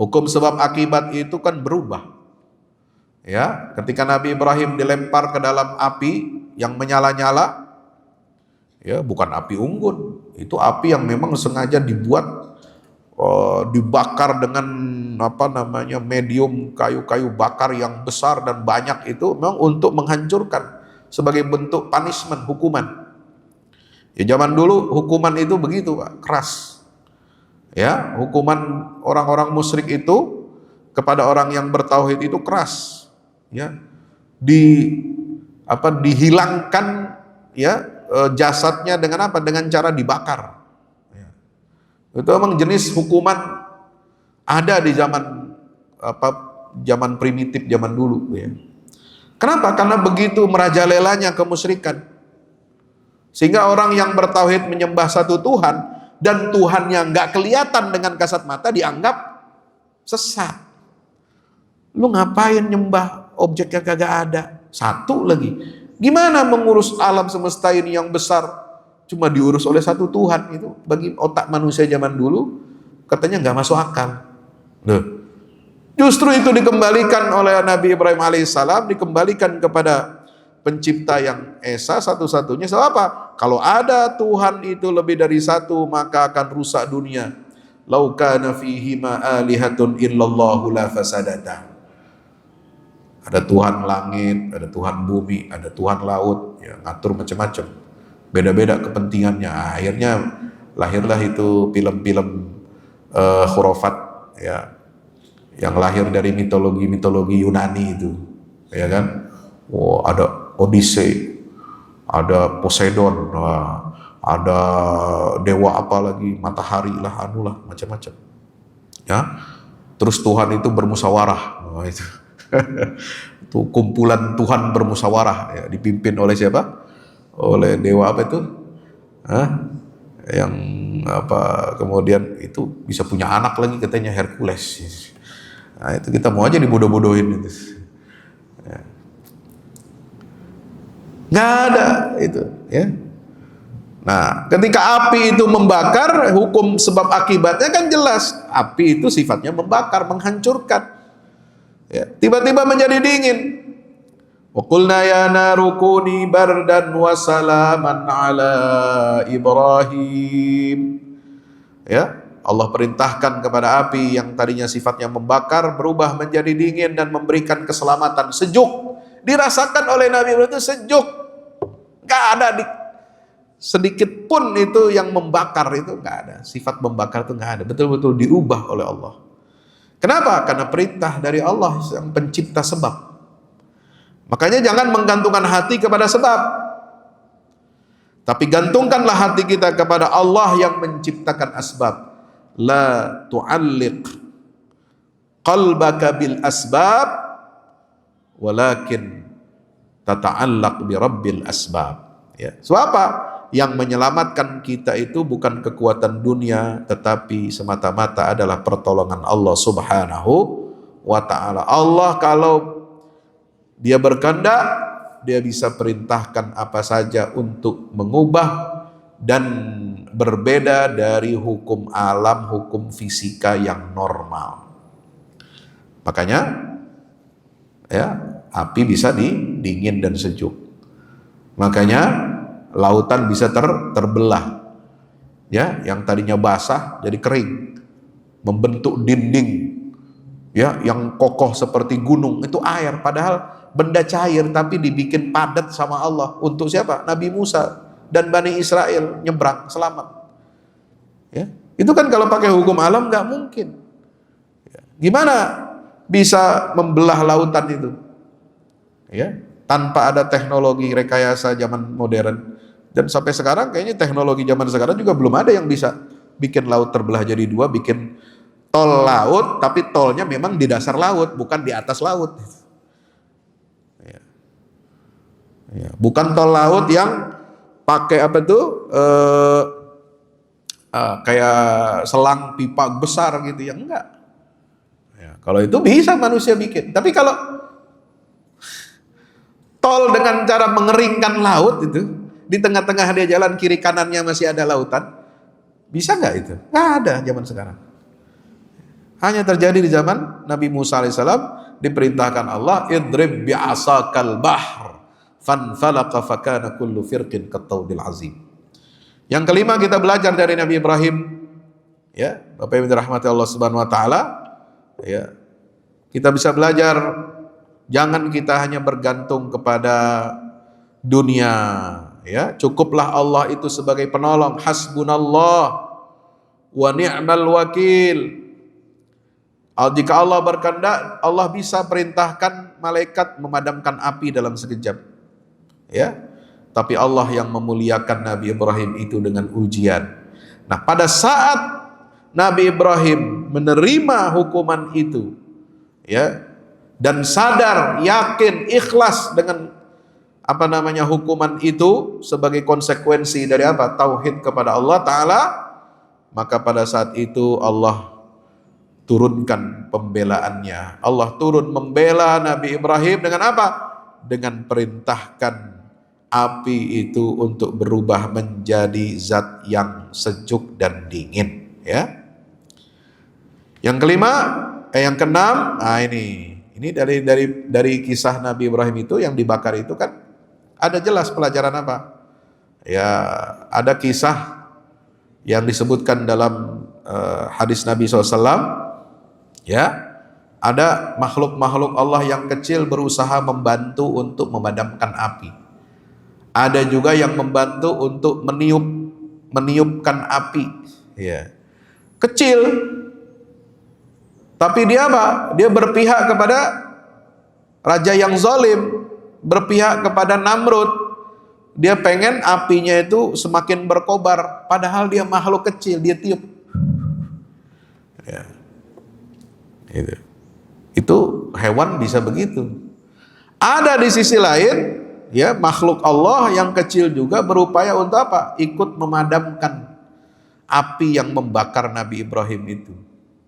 hukum sebab akibat itu kan berubah. Ya, ketika Nabi Ibrahim dilempar ke dalam api yang menyala-nyala, ya bukan api unggun, itu api yang memang sengaja dibuat dibakar dengan medium kayu-kayu bakar yang besar dan banyak, itu memang untuk menghancurkan sebagai bentuk punishment, hukuman. Ya zaman dulu hukuman itu begitu, Pak, keras. Ya, hukuman orang-orang musyrik itu kepada orang yang bertauhid itu keras. Ya, dihilangkan ya jasadnya dengan apa? Dengan cara dibakar. Ya. Itu memang jenis hukuman ada di zaman primitif, zaman dulu. Ya. Kenapa? Karena begitu merajalelanya kemusyrikan, sehingga orang yang bertauhid menyembah satu Tuhan dan Tuhannya nggak kelihatan dengan kasat mata dianggap sesat. Lu ngapain nyembah objek yang kagak ada? Satu lagi, gimana mengurus alam semesta ini yang besar cuma diurus oleh satu Tuhan? Itu bagi otak manusia zaman dulu katanya nggak masuk akal. Justru itu dikembalikan oleh Nabi Ibrahim alaihissalam, dikembalikan kepada pencipta yang esa satu-satunya. Sebab apa? Kalau ada Tuhan itu lebih dari satu, maka akan rusak dunia. Lau kana fihima alihatun illallahu la fasadata. Ada Tuhan langit, ada Tuhan bumi, ada Tuhan laut, ya, ngatur macam-macam. Beda-beda kepentingannya. Akhirnya lahirlah itu film-film khurafat, ya, yang lahir dari mitologi Yunani itu, ya kan? Oh, ada Odyssey, ada Poseidon, ada dewa apa lagi, matahari lah, anulah, macam-macam. Ya, terus Tuhan itu bermusyawarah, itu. Itu kumpulan Tuhan bermusyawarah, ya, dipimpin oleh siapa? Oleh dewa apa itu? Yang apa? Kemudian itu bisa punya anak lagi katanya, Hercules. Nah, itu kita mau aja dibodoh-bodohin itu. Ya. Nggak ada itu, ya. Nah, ketika api itu membakar, hukum sebab akibatnya kan jelas. Api itu sifatnya membakar, menghancurkan. Ya, tiba-tiba menjadi dingin. Wa qulna ya naru kuni bardan wa salaman ala Ibrahim. Ya, Allah perintahkan kepada api yang tadinya sifatnya membakar berubah menjadi dingin dan memberikan keselamatan, sejuk. Dirasakan oleh Nabi Ibrahim itu sejuk. Gak ada sedikit pun itu yang membakar, itu gak ada. Sifat membakar itu gak ada. Betul-betul diubah oleh Allah. Kenapa? Karena perintah dari Allah yang pencipta sebab. Makanya jangan menggantungkan hati kepada sebab, tapi gantungkanlah hati kita kepada Allah yang menciptakan asbab. La tu'alliq qalbaka bil asbab, walakin tata'allaq bi rabbil asbab. Ya. So apa? Yang menyelamatkan kita itu bukan kekuatan dunia, tetapi semata-mata adalah pertolongan Allah Subhanahu wa ta'ala. Allah kalau Dia berkehendak, Dia bisa perintahkan apa saja untuk mengubah dan berbeda dari hukum alam, hukum fisika yang normal. Makanya ya, api bisa dingin dan sejuk. Makanya lautan bisa terbelah, ya, yang tadinya basah jadi kering, membentuk dinding, ya, yang kokoh seperti gunung, itu air, padahal benda cair tapi dibikin padat sama Allah. Untuk siapa? Nabi Musa dan Bani Israel nyebrang selamat. Ya, itu kan kalau pakai hukum alam nggak mungkin. Ya, gimana bisa membelah lautan itu? Ya, tanpa ada teknologi rekayasa zaman modern. Dan sampai sekarang kayaknya teknologi zaman sekarang juga belum ada yang bisa bikin laut terbelah jadi dua, bikin tol laut, tapi tolnya memang di dasar laut, bukan di atas laut. Ya. Ya. Bukan tol laut yang pakai apa tuh, kayak selang pipa besar gitu, ya enggak. Ya, kalau itu bisa manusia bikin, tapi kalau tol dengan cara mengeringkan laut itu, di tengah-tengah dia jalan, kiri kanannya masih ada lautan, bisa nggak itu? Nggak ada zaman sekarang. Hanya terjadi di zaman Nabi Musa alaihissalam diperintahkan Allah, idrib bi'asakal bahr fanfalaqa fakana kullu firqin kattaudil azim. Yang kelima kita belajar dari Nabi Ibrahim, ya, Bapak Ibu dirahmati Allah Subhanahu wa taala, ya. Kita bisa belajar jangan kita hanya bergantung kepada dunia, ya. Cukuplah Allah itu sebagai penolong, hasbunallah wa ni'mal wakil. Jika Allah berkehendak, Allah bisa perintahkan malaikat memadamkan api dalam sekejap, ya. Tapi Allah yang memuliakan Nabi Ibrahim itu dengan ujian. Nah, pada saat Nabi Ibrahim menerima hukuman itu, ya, dan sadar, yakin, ikhlas dengan hukuman itu sebagai konsekuensi dari apa? Tauhid kepada Allah Ta'ala, maka pada saat itu Allah turunkan pembelaannya. Allah turun membela Nabi Ibrahim dengan apa? Dengan perintahkan api itu untuk berubah menjadi zat yang sejuk dan dingin, ya. Yang kelima, yang keenam, ini dari kisah Nabi Ibrahim itu yang dibakar itu kan ada jelas pelajaran apa? Ya, ada kisah yang disebutkan dalam hadis Nabi SAW, ya, ada makhluk-makhluk Allah yang kecil berusaha membantu untuk memadamkan api. Ada juga yang membantu untuk meniupkan api, ya. Kecil, tapi dia apa? Dia berpihak kepada raja yang zalim, berpihak kepada Namrud. Dia pengen apinya itu semakin berkobar, padahal dia makhluk kecil, dia tiup. Ya. Itu hewan bisa begitu. Ada di sisi lain, ya, makhluk Allah yang kecil juga berupaya untuk apa? Ikut memadamkan api yang membakar Nabi Ibrahim itu,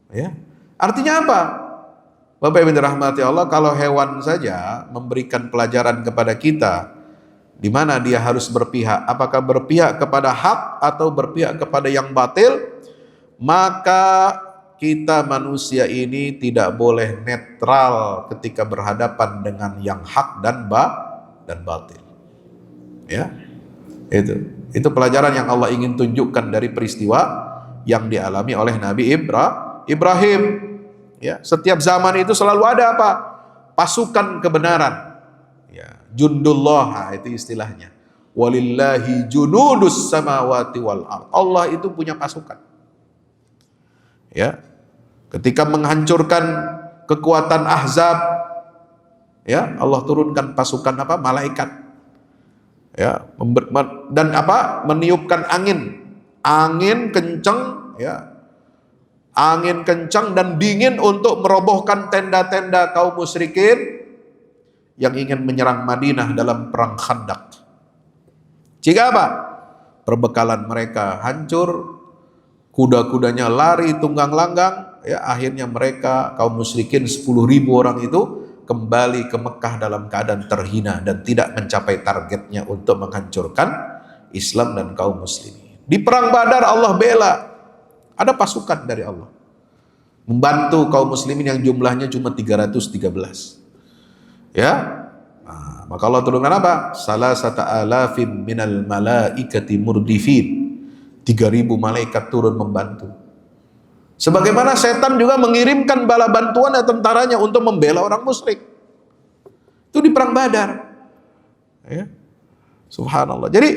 ya. Artinya apa? Bapak Ibu dirahmati Allah, kalau hewan saja memberikan pelajaran kepada kita di mana dia harus berpihak, apakah berpihak kepada hak atau berpihak kepada yang batil, maka kita manusia ini tidak boleh netral ketika berhadapan dengan yang hak dan batil. Ya. Itu pelajaran yang Allah ingin tunjukkan dari peristiwa yang dialami oleh Nabi Ibrahim. Ya, setiap zaman itu selalu ada apa? Pasukan kebenaran. Ya, jundullah, itu istilahnya. Walillahi junudus samawati wal ard. Allah itu punya pasukan. Ya. Ketika menghancurkan kekuatan Ahzab, ya, Allah turunkan pasukan apa? Malaikat. Ya, dan apa? Meniupkan angin kencang, ya. Angin kencang dan dingin untuk merobohkan tenda-tenda kaum musyrikin yang ingin menyerang Madinah dalam perang Khandaq. Jika apa? Perbekalan mereka hancur, kuda-kudanya lari tunggang langgang, ya, akhirnya mereka kaum musyrikin 10.000 orang itu kembali ke Mekah dalam keadaan terhina dan tidak mencapai targetnya untuk menghancurkan Islam dan kaum muslimin. Di perang Badar Allah bela. Ada pasukan dari Allah membantu kaum muslimin yang jumlahnya cuma 313. Ya. Nah, maka Allah turunkan apa? Salasata alafim minal malaikati murdifin. 3.000 malaikat turun membantu. Sebagaimana setan juga mengirimkan bala bantuan dan tentaranya untuk membela orang musyrik. Itu di perang Badar. Ya. Subhanallah. Jadi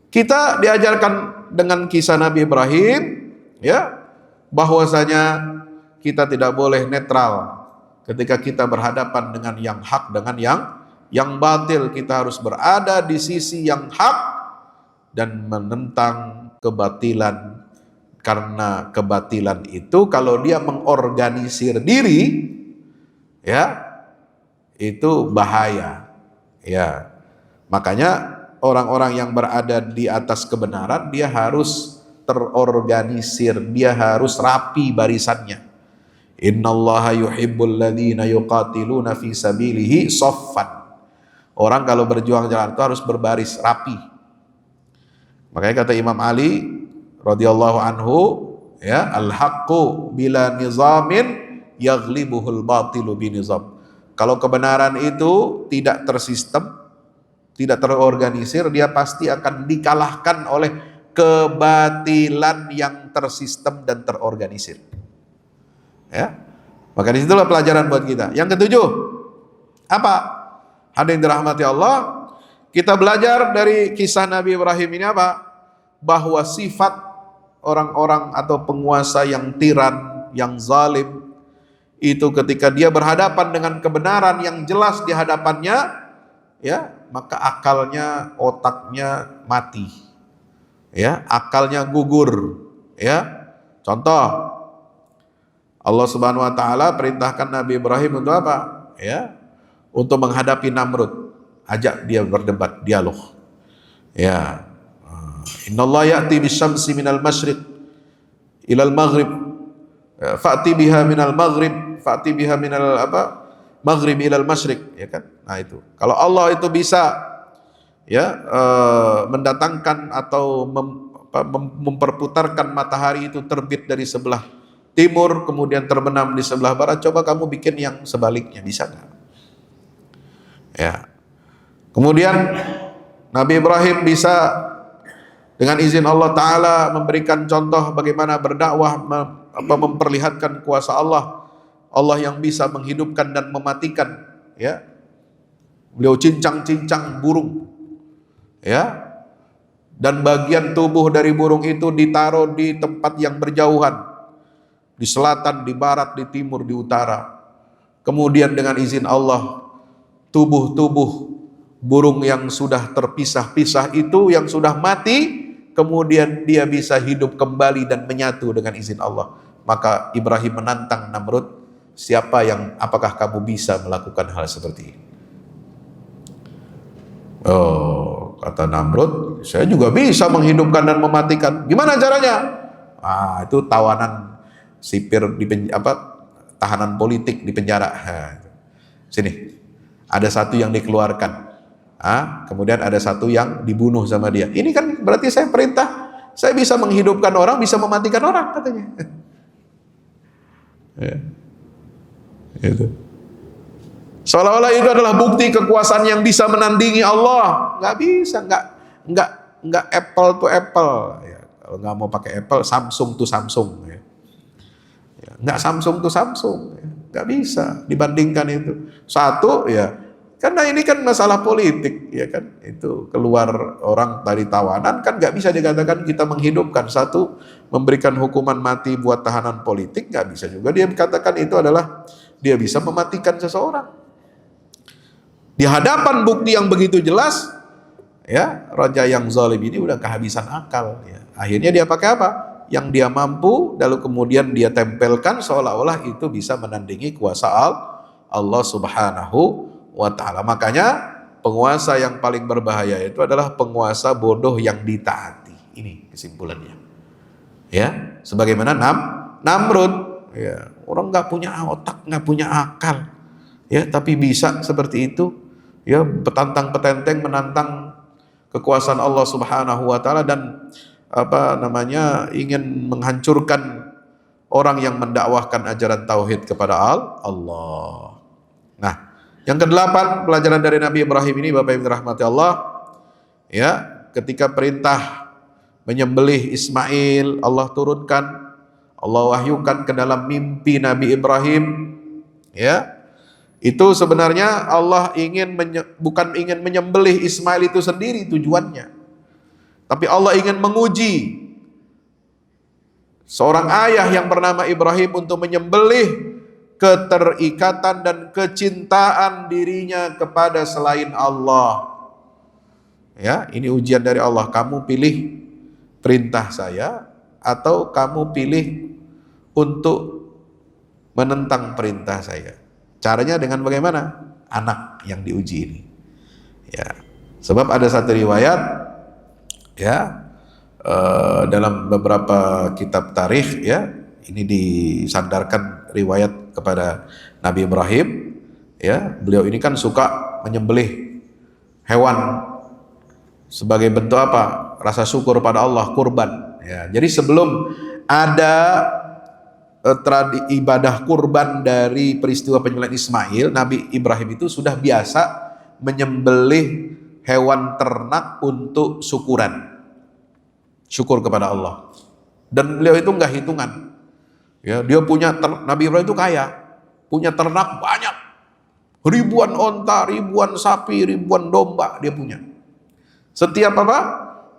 kita diajarkan dengan kisah Nabi Ibrahim, ya, bahwasanya kita tidak boleh netral ketika kita berhadapan dengan yang hak dengan yang batil. Kita harus berada di sisi yang hak dan menentang kebatilan, karena kebatilan itu kalau dia mengorganisir diri, ya, itu bahaya, ya. Makanya orang-orang yang berada di atas kebenaran dia harus terorganisir, dia harus rapi barisannya. Innallaha yuhibbul ladzina yuqatiluna fi sabilihi shaffan. Orang kalau berjuang jalan itu harus berbaris rapi. Makanya kata Imam Ali radhiyallahu anhu, ya, al-haqqu bila nizamin yaghlibuhul batilu binizam. Kalau kebenaran itu tidak tersistem, tidak terorganisir, dia pasti akan dikalahkan oleh kebatilan yang tersistem dan terorganisir. Ya, maka disitulah pelajaran buat kita. Yang ketujuh, apa? Hadirin dirahmati Allah, kita belajar dari kisah Nabi Ibrahim ini apa? Bahwa sifat orang-orang atau penguasa yang tiran, yang zalim, itu ketika dia berhadapan dengan kebenaran yang jelas di hadapannya, ya, maka akalnya, otaknya mati, ya, akalnya gugur, ya. Contoh, Allah Subhanahu wa taala perintahkan Nabi Ibrahim untuk apa? Ya, untuk menghadapi Namrud. Ajak dia berdebat, dialog. Ya. Innallaha ya'ti bisyamsi minal masyriq ilal maghrib. Fa'ti biha minal maghrib, fa'ti biha minal apa? Maghrib ilal masyriq, ya kan? Nah itu. Kalau Allah itu bisa ya mendatangkan atau memperputarkan matahari itu terbit dari sebelah timur kemudian terbenam di sebelah barat, coba kamu bikin yang sebaliknya, bisa nggak? Ya. Kemudian Nabi Ibrahim bisa dengan izin Allah Ta'ala memberikan contoh bagaimana berdakwah, memperlihatkan kuasa Allah, Allah yang bisa menghidupkan dan mematikan, ya. Beliau cincang-cincang burung, ya, dan bagian tubuh dari burung itu ditaruh di tempat yang berjauhan, di selatan, di barat, di timur, di utara. Kemudian dengan izin Allah, tubuh-tubuh burung yang sudah terpisah-pisah itu, yang sudah mati, kemudian dia bisa hidup kembali dan menyatu dengan izin Allah. Maka Ibrahim menantang Namrud, apakah kamu bisa melakukan hal seperti ini? Oh, kata Namrud, saya juga bisa menghidupkan dan mematikan. Gimana caranya? Itu tawanan sipir tahanan politik di penjara. Sini, ada satu yang dikeluarkan. Kemudian ada satu yang dibunuh sama dia. Ini kan berarti saya perintah, saya bisa menghidupkan orang, bisa mematikan orang, katanya. Ya. Itu. Seolah-olah itu adalah bukti kekuasaan yang bisa menandingi Allah. Nggak bisa, nggak apple to apple. Ya, kalau nggak mau pakai apple, Samsung to Samsung. Ya. Ya, nggak Samsung to Samsung. Ya. Nggak bisa dibandingkan itu. Satu, ya, karena ini kan masalah politik, ya kan. Itu keluar orang dari tawanan, kan nggak bisa dikatakan kita menghidupkan. Satu, memberikan hukuman mati buat tahanan politik, nggak bisa juga dia katakan itu adalah dia bisa mematikan seseorang. Di hadapan bukti yang begitu jelas, ya, raja yang zalim ini udah kehabisan akal. Ya. Akhirnya dia pakai apa? Yang dia mampu, lalu kemudian dia tempelkan seolah-olah itu bisa menandingi kuasa Allah Subhanahu wa ta'ala. Makanya penguasa yang paling berbahaya itu adalah penguasa bodoh yang ditaati. Ini kesimpulannya. Ya, sebagaimana Namrud, ya, orang nggak punya otak, nggak punya akal, ya, tapi bisa seperti itu, ya, petantang-petenteng menantang kekuasaan Allah Subhanahu wa ta'ala dan ingin menghancurkan orang yang mendakwahkan ajaran tauhid kepada Allah. Nah, yang kedelapan, pelajaran dari Nabi Ibrahim ini, Bapak Ibu dirahmati Allah, ya, ketika perintah menyembelih Ismail, Allah turunkan, Allah wahyukan ke dalam mimpi Nabi Ibrahim, ya. Itu sebenarnya Allah bukan ingin menyembelih Ismail itu sendiri tujuannya, tapi Allah ingin menguji seorang ayah yang bernama Ibrahim untuk menyembelih keterikatan dan kecintaan dirinya kepada selain Allah. Ya, ini ujian dari Allah. Kamu pilih perintah saya atau kamu pilih untuk menentang perintah saya? Caranya dengan bagaimana? Anak yang diuji ini. Ya, sebab ada satu riwayat, ya, dalam beberapa kitab tarikh, ya, ini disandarkan riwayat kepada Nabi Ibrahim, ya, beliau ini kan suka menyembelih hewan sebagai bentuk apa? Rasa syukur pada Allah, kurban. Ya, jadi sebelum ada ibadah kurban dari peristiwa penyembelihan Ismail, Nabi Ibrahim itu sudah biasa menyembelih hewan ternak untuk syukur kepada Allah. Dan beliau itu enggak hitungan. Ya, dia punya Nabi Ibrahim itu kaya, punya ternak banyak. Ribuan onta, ribuan sapi, ribuan domba dia punya. Setiap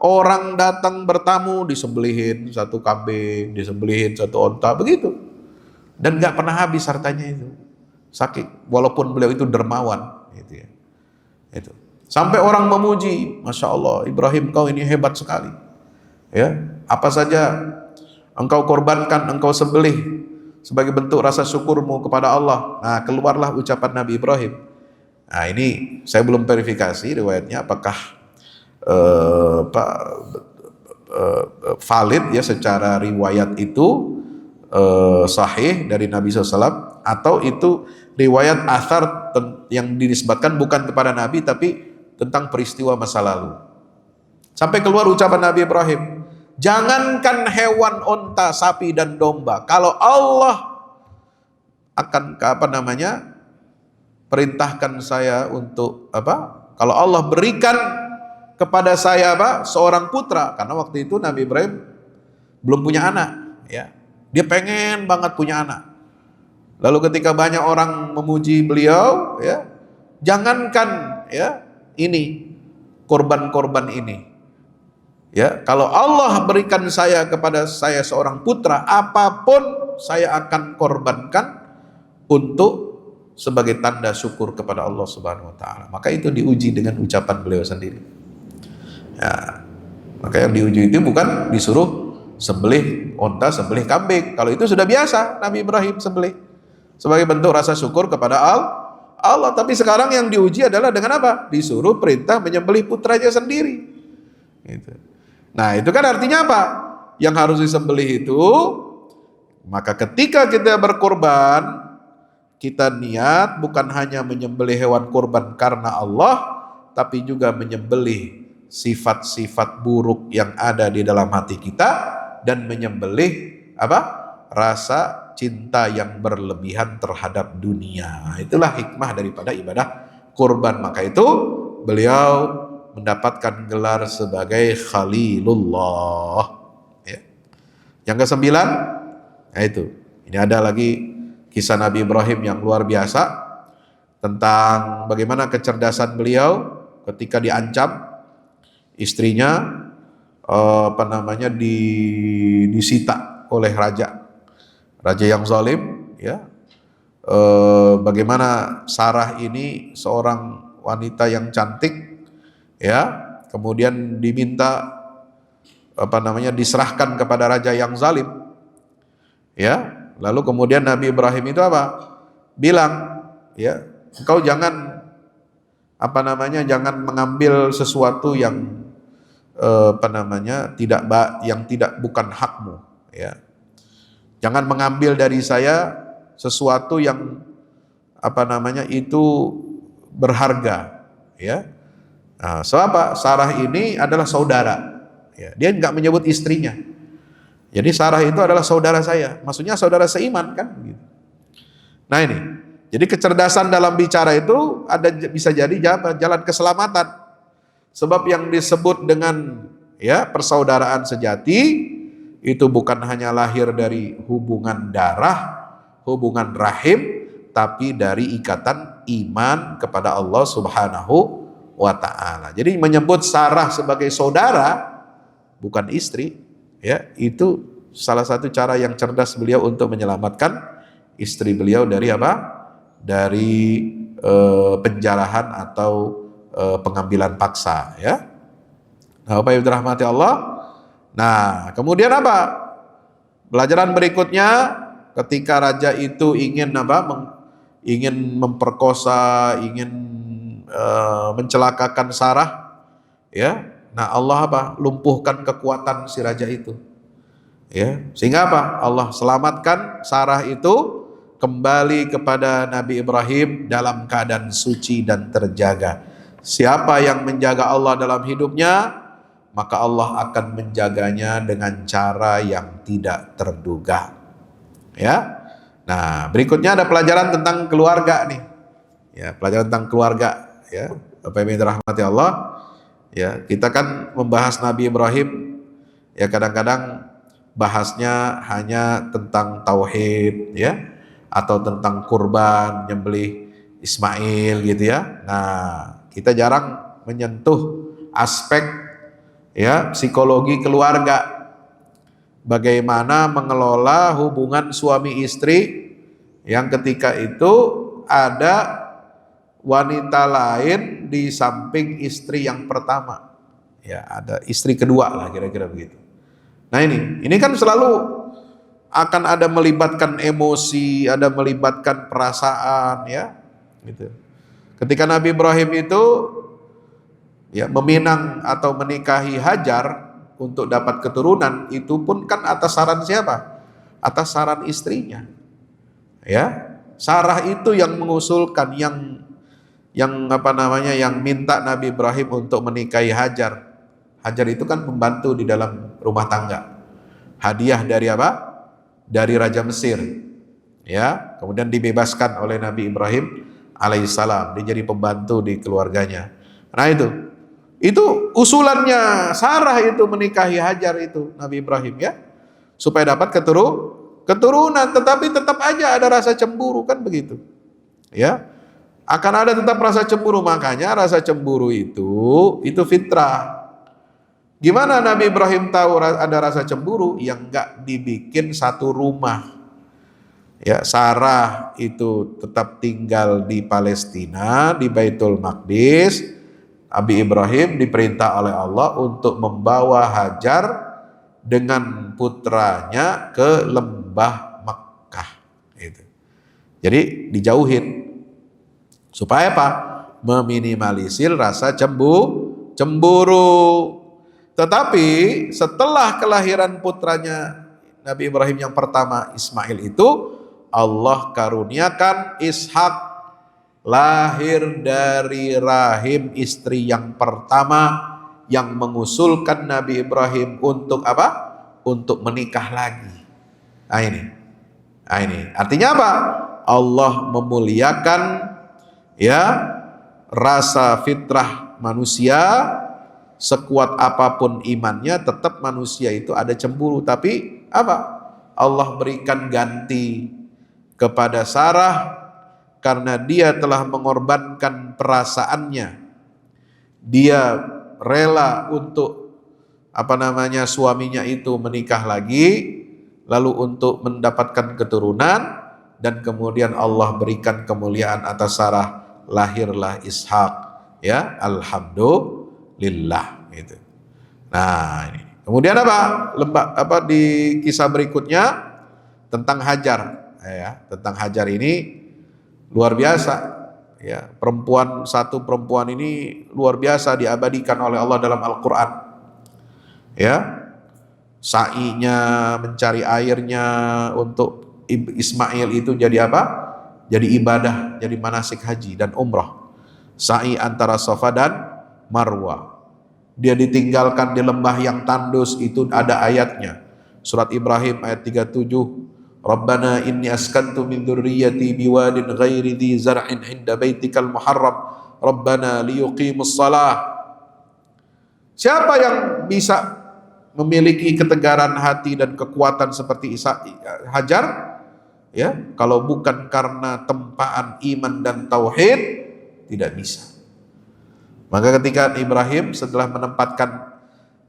orang datang bertamu disembelihin satu kambing, disembelihin satu onta, begitu. Dan nggak pernah habis hartanya itu. Sakit, walaupun beliau itu dermawan, gitu ya. Itu. Sampai orang memuji, Masya Allah, Ibrahim kau ini hebat sekali. Ya, apa saja engkau korbankan, engkau sembelih sebagai bentuk rasa syukurmu kepada Allah. Nah, keluarlah ucapan Nabi Ibrahim. Nah, ini saya belum verifikasi riwayatnya apakah valid ya secara riwayat itu sahih dari Nabi SAW, atau itu riwayat athar yang dinisbatkan bukan kepada Nabi tapi tentang peristiwa masa lalu. Sampai keluar ucapan Nabi Ibrahim, jangankan hewan onta, sapi dan domba, kalau Allah akan perintahkan saya untuk kalau Allah berikan kepada saya seorang putra, karena waktu itu Nabi Ibrahim belum punya anak, ya. Dia pengen banget punya anak. Lalu ketika banyak orang memuji beliau, ya, jangankan ya ini korban-korban ini. Ya, kalau Allah berikan kepada saya seorang putra, apapun saya akan korbankan untuk sebagai tanda syukur kepada Allah Subhanahu wa taala. Maka itu diuji dengan ucapan beliau sendiri. Ya, maka yang diuji itu bukan disuruh sembelih onta, sembelih kambing. Kalau itu sudah biasa Nabi Ibrahim sembelih sebagai bentuk rasa syukur kepada Allah. Tapi sekarang yang diuji adalah dengan apa? Disuruh perintah menyembelih putranya sendiri. Gitu. Nah, itu kan artinya apa? Yang harus disembelih itu, maka ketika kita berkorban, kita niat bukan hanya menyembelih hewan kurban karena Allah, tapi juga menyembelih sifat-sifat buruk yang ada di dalam hati kita, dan menyembelih rasa cinta yang berlebihan terhadap dunia. Itulah hikmah daripada ibadah kurban. Maka itu beliau mendapatkan gelar sebagai Khalilullah. Ya. Yang ke-9, itu. Ini ada lagi kisah Nabi Ibrahim yang luar biasa tentang bagaimana kecerdasan beliau ketika diancam istrinya disita oleh raja yang zalim, ya. Bagaimana Sarah ini seorang wanita yang cantik, ya, kemudian diminta diserahkan kepada raja yang zalim, ya. Lalu kemudian Nabi Ibrahim itu bilang, ya, engkau jangan jangan mengambil sesuatu yang bukan hakmu, ya. Jangan mengambil dari saya sesuatu yang itu berharga, ya. Nah, Sarah ini adalah saudara, ya. Dia nggak menyebut istrinya. Jadi Sarah itu adalah saudara saya, maksudnya saudara seiman kan. Nah ini, jadi kecerdasan dalam bicara itu bisa jadi jalan keselamatan. Sebab yang disebut dengan persaudaraan sejati itu bukan hanya lahir dari hubungan darah, hubungan rahim, tapi dari ikatan iman kepada Allah Subhanahu wa ta'ala. Jadi menyebut Sarah sebagai saudara, bukan istri, ya, itu salah satu cara yang cerdas beliau untuk menyelamatkan istri beliau dari dari penjarahan atau pengambilan paksa, ya. Nah, Bapak Ibu dirahmati Allah. Nah, kemudian pelajaran berikutnya, ketika raja itu ingin memperkosa, ingin mencelakakan Sarah, ya. Nah, Allah lumpuhkan kekuatan si raja itu, ya. Sehingga Allah selamatkan Sarah itu kembali kepada Nabi Ibrahim dalam keadaan suci dan terjaga. Siapa yang menjaga Allah dalam hidupnya, maka Allah akan menjaganya dengan cara yang tidak terduga. Ya. Nah, berikutnya ada pelajaran tentang keluarga nih. Ya, pelajaran tentang keluarga ya. Bapak Ibu yang dirahmati Allah, ya, kita kan membahas Nabi Ibrahim, ya kadang-kadang bahasnya hanya tentang tauhid ya, atau tentang kurban, nyembelih Ismail gitu ya. Nah, kita jarang menyentuh aspek ya psikologi keluarga. Bagaimana mengelola hubungan suami istri yang ketika itu ada wanita lain di samping istri yang pertama. Ya, ada istri kedua lah kira-kira begitu. Nah ini kan selalu akan ada melibatkan emosi, ada melibatkan perasaan ya, gitu. Ketika Nabi Ibrahim itu ya meminang atau menikahi Hajar untuk dapat keturunan, itu pun kan atas saran siapa? Atas saran istrinya. Ya, Sarah itu yang mengusulkan, yang apa namanya, yang minta Nabi Ibrahim untuk menikahi Hajar. Hajar itu kan pembantu di dalam rumah tangga. Hadiah dari apa? Dari Raja Mesir. Ya, kemudian dibebaskan oleh Nabi Ibrahim alaihissalam. Dia jadi pembantu di keluarganya. Nah itu usulannya Sarah itu menikahi Hajar itu Nabi Ibrahim ya, supaya dapat keturunan, tetapi tetap aja ada rasa cemburu kan begitu. Ya, akan ada tetap rasa cemburu, makanya rasa cemburu itu fitrah. Gimana Nabi Ibrahim tahu ada rasa cemburu? Yang enggak dibikin satu rumah. Ya, Sarah itu tetap tinggal di Palestina, di Baitul Maqdis. Nabi Ibrahim diperintah oleh Allah untuk membawa Hajar dengan putranya ke lembah Mekkah. Itu. Jadi dijauhin. Supaya apa? Meminimalisir rasa cemburu. Tetapi setelah kelahiran putranya Nabi Ibrahim yang pertama, Ismail itu, Allah karuniakan Ishak lahir dari rahim istri yang pertama yang mengusulkan Nabi Ibrahim untuk apa? Untuk menikah lagi. Nah ini artinya apa? Allah memuliakan ya rasa fitrah manusia. Sekuat apapun imannya, tetap manusia itu ada cemburu. Tapi apa? Allah berikan ganti kepada Sarah karena dia telah mengorbankan perasaannya. Dia rela untuk apa namanya, suaminya itu menikah lagi, lalu untuk mendapatkan keturunan, dan kemudian Allah berikan kemuliaan atas Sarah, lahirlah Ishak ya, alhamdulillah gitu. Nah ini kemudian apa di kisah berikutnya tentang Hajar ya, tentang Hajar ini luar biasa ya, satu perempuan ini luar biasa diabadikan oleh Allah dalam Al-Quran ya. Sa'inya mencari airnya untuk Ismail itu jadi apa? Jadi ibadah, jadi manasik haji dan umrah. Sa'i antara Safa dan Marwah. Dia ditinggalkan di lembah yang tandus, itu ada ayatnya. Surat Ibrahim ayat 37. Rabbana inni askantu min dzurriyyati biwadin ghairi dzi zar'in 'inda baitikal muharram Rabbana liyuqimus shalah. Siapa yang bisa memiliki ketegaran hati dan kekuatan seperti Hajar ya, kalau bukan karena tempaan iman dan tauhid, tidak bisa. Maka ketika Ibrahim setelah menempatkan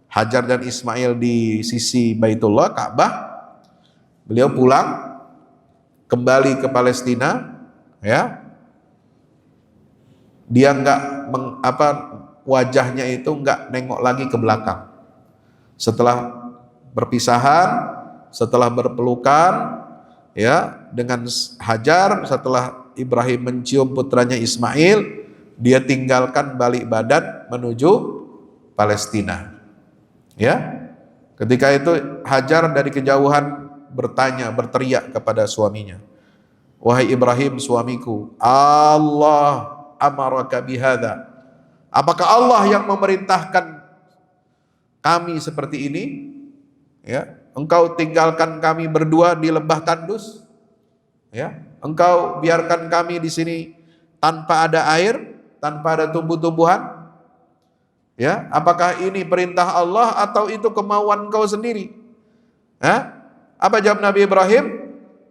Hajar dan Ismail di sisi Baitullah, Ka'bah, beliau pulang kembali ke Palestina ya. Dia wajahnya itu enggak nengok lagi ke belakang. Setelah berpisahan, setelah berpelukan ya dengan Hajar, setelah Ibrahim mencium putranya Ismail, dia tinggalkan balik badan menuju Palestina. Ya. Ketika itu Hajar dari kejauhan berteriak kepada suaminya, "Wahai Ibrahim, suamiku, Allah amaraka bihadza." Apakah Allah yang memerintahkan kami seperti ini? Ya, engkau tinggalkan kami berdua di lembah tandus, ya, engkau biarkan kami di sini tanpa ada air, tanpa ada tumbuh-tumbuhan, ya, apakah ini perintah Allah atau itu kemauan kau sendiri? Apa jawab Nabi Ibrahim?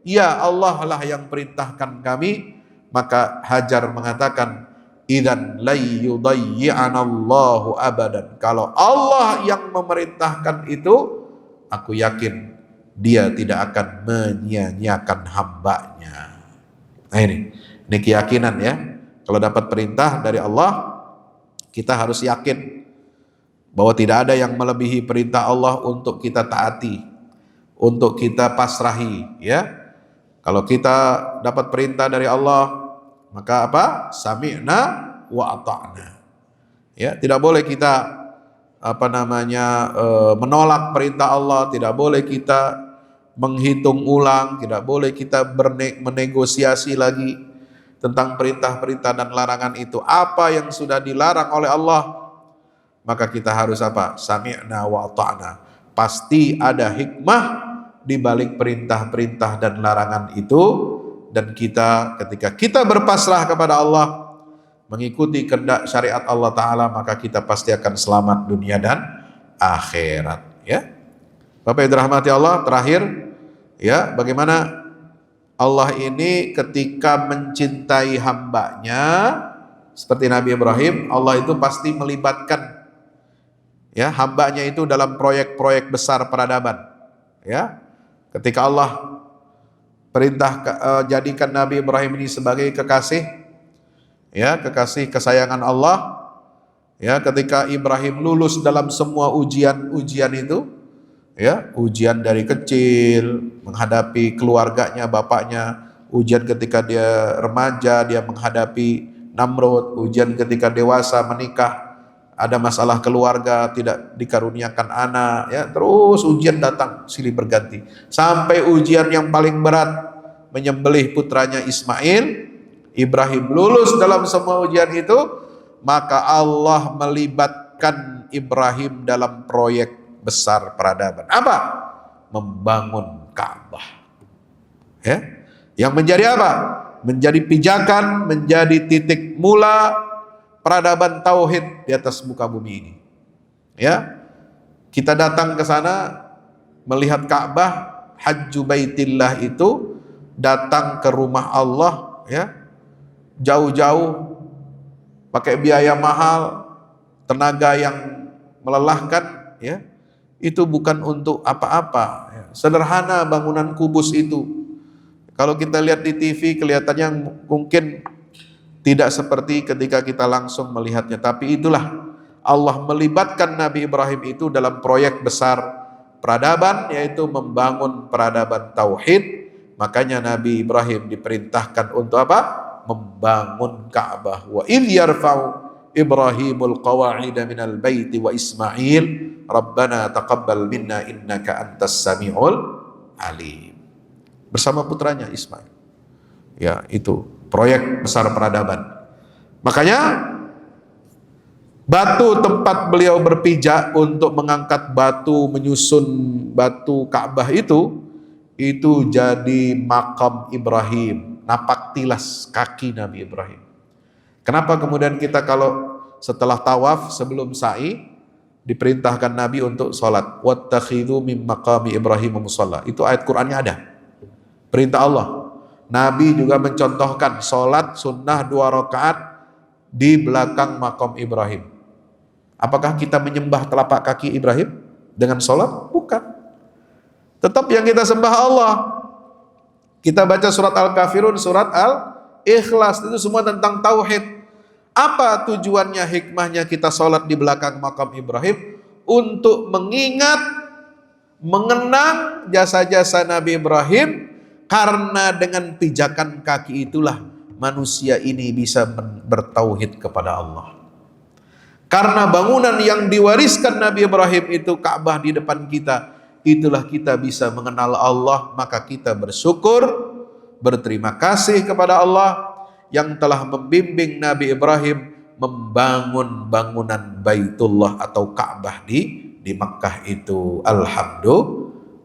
Ya, Allah lah yang perintahkan kami. Maka Hajar mengatakan, idzan la yudayyi'anallahu abadan. Kalau Allah yang memerintahkan itu, aku yakin Dia tidak akan menyia-nyiakan hambanya. Nah ini keyakinan ya. Kalau dapat perintah dari Allah, kita harus yakin bahwa tidak ada yang melebihi perintah Allah untuk kita taati, untuk kita pasrahi, ya. Kalau kita dapat perintah dari Allah, maka apa? Sami'na wa ata'na. Ya, tidak boleh kita menolak perintah Allah, tidak boleh kita menghitung ulang, tidak boleh kita menegosiasi lagi tentang perintah-perintah dan larangan itu. Apa yang sudah dilarang oleh Allah, maka kita harus apa? Sami'na wa ata'na. Pasti ada hikmah di balik perintah-perintah dan larangan itu. Dan kita, ketika kita berpasrah kepada Allah, mengikuti kehendak syariat Allah Ta'ala, maka kita pasti akan selamat dunia dan akhirat, ya. Bapak yang dirahmati Allah, terakhir, ya, bagaimana Allah ini ketika mencintai hambanya, seperti Nabi Ibrahim, Allah itu pasti melibatkan, ya, hambanya itu dalam proyek-proyek besar peradaban, ya. Ketika Allah perintah jadikan Nabi Ibrahim ini sebagai kekasih, ya, kekasih kesayangan Allah, ya, ketika Ibrahim lulus dalam semua ujian-ujian itu, ya, ujian dari kecil menghadapi keluarganya, bapaknya, ujian ketika dia remaja dia menghadapi Namrud, ujian ketika dewasa menikah, ada masalah keluarga, tidak dikaruniakan anak, ya, terus ujian datang silih berganti sampai ujian yang paling berat, menyembelih putranya Ismail. Ibrahim lulus dalam semua ujian itu, maka Allah melibatkan Ibrahim dalam proyek besar peradaban. Apa? Membangun Ka'bah, ya, yang menjadi apa? Menjadi pijakan, menjadi titik mula peradaban tauhid di atas muka bumi ini. Ya, kita datang ke sana melihat Ka'bah, Hajju Baitillah itu datang ke rumah Allah, ya, jauh-jauh pakai biaya mahal, tenaga yang melelahkan, ya, itu bukan untuk apa-apa, ya. Sederhana bangunan kubus itu. Kalau kita lihat di TV kelihatannya mungkin tidak seperti ketika kita langsung melihatnya, tapi itulah Allah melibatkan Nabi Ibrahim itu dalam proyek besar peradaban, yaitu membangun peradaban tauhid. Makanya Nabi Ibrahim diperintahkan untuk apa? Membangun Ka'bah. Wa idh yarfa'u Ibrahimul qawa'ida minal baiti wa Ismail Rabbana taqabbal minna innaka antas sami'ul alim. Bersama putranya Ismail. Ya, itu proyek besar peradaban. Makanya batu tempat beliau berpijak untuk mengangkat batu, menyusun batu Ka'bah itu jadi makam Ibrahim, napak tilas kaki Nabi Ibrahim. Kenapa kemudian kita kalau setelah tawaf sebelum sa'i diperintahkan Nabi untuk sholat, wattakhidhu min maqami Ibrahim musalla. Itu ayat Qur'annya ada, perintah Allah. Nabi juga mencontohkan sholat sunnah 2 rakaat di belakang makam Ibrahim. Apakah kita menyembah telapak kaki Ibrahim dengan sholat? Bukan. Tetap yang kita sembah Allah. Kita baca surat Al-Kafirun, surat Al-Ikhlas, itu semua tentang tauhid. Apa tujuannya, hikmahnya kita sholat di belakang makam Ibrahim? Untuk mengingat, mengenang jasa-jasa Nabi Ibrahim. Karena dengan pijakan kaki itulah manusia ini bisa bertauhid kepada Allah. Karena bangunan yang diwariskan Nabi Ibrahim itu Ka'bah di depan kita, itulah kita bisa mengenal Allah. Maka kita bersyukur, berterima kasih kepada Allah yang telah membimbing Nabi Ibrahim membangun bangunan Baitullah atau Ka'bah di Mekkah itu.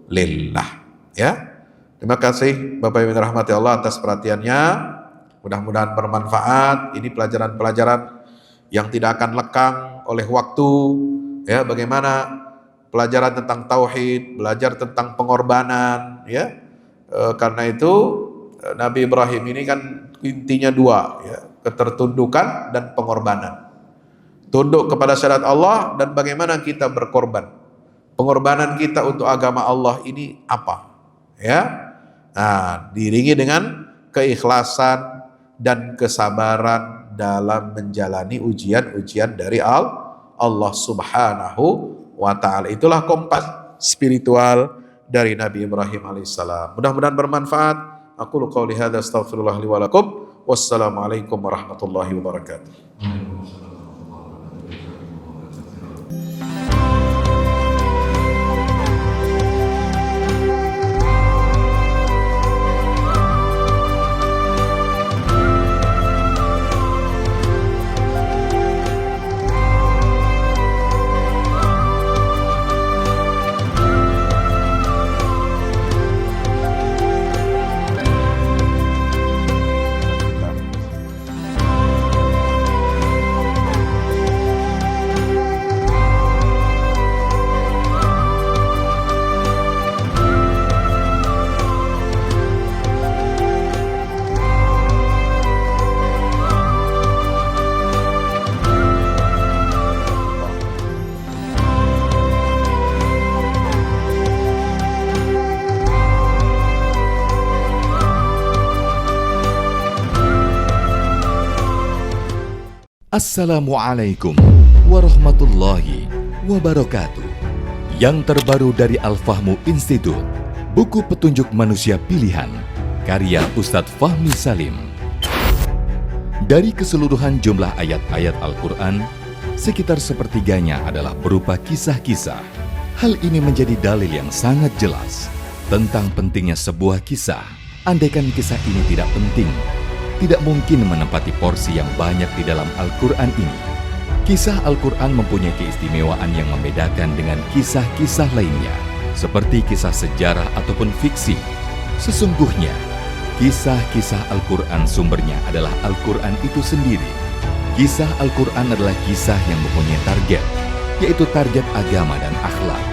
lillah. Ya. Terima kasih Bapak Ibu yang dirahmati Allah atas perhatiannya. Mudah-mudahan bermanfaat. Ini pelajaran-pelajaran yang tidak akan lekang oleh waktu. Ya, bagaimana pelajaran tentang tauhid, belajar tentang pengorbanan, ya. Karena itu Nabi Ibrahim ini kan intinya dua, ya, ketertundukan dan pengorbanan. Tunduk kepada syariat Allah dan bagaimana kita berkorban. Pengorbanan kita untuk agama Allah ini apa? Ya. Nah, diiringi dengan keikhlasan dan kesabaran dalam menjalani ujian-ujian dari Allah Subhanahu wa ta'ala. Itulah kompas spiritual dari Nabi Ibrahim alaihissalam. Mudah-mudahan bermanfaat. Aku qouli hadza astaghfirullah li wa lakum. Wassalamualaikum warahmatullahi wabarakatuh. Assalamualaikum warahmatullahi wabarakatuh. Yang terbaru dari Al-Fahmu Institute, buku petunjuk manusia pilihan, karya Ustadz Fahmi Salim. Dari keseluruhan jumlah ayat-ayat Al-Quran, sekitar sepertiganya adalah berupa kisah-kisah. Hal ini menjadi dalil yang sangat jelas tentang pentingnya sebuah kisah. Andaikan kisah ini tidak penting, tidak mungkin menempati porsi yang banyak di dalam Al-Quran ini. Kisah Al-Quran mempunyai keistimewaan yang membedakan dengan kisah-kisah lainnya, seperti kisah sejarah ataupun fiksi. Sesungguhnya, kisah-kisah Al-Quran sumbernya adalah Al-Quran itu sendiri. Kisah Al-Quran adalah kisah yang mempunyai target, yaitu target agama dan akhlak.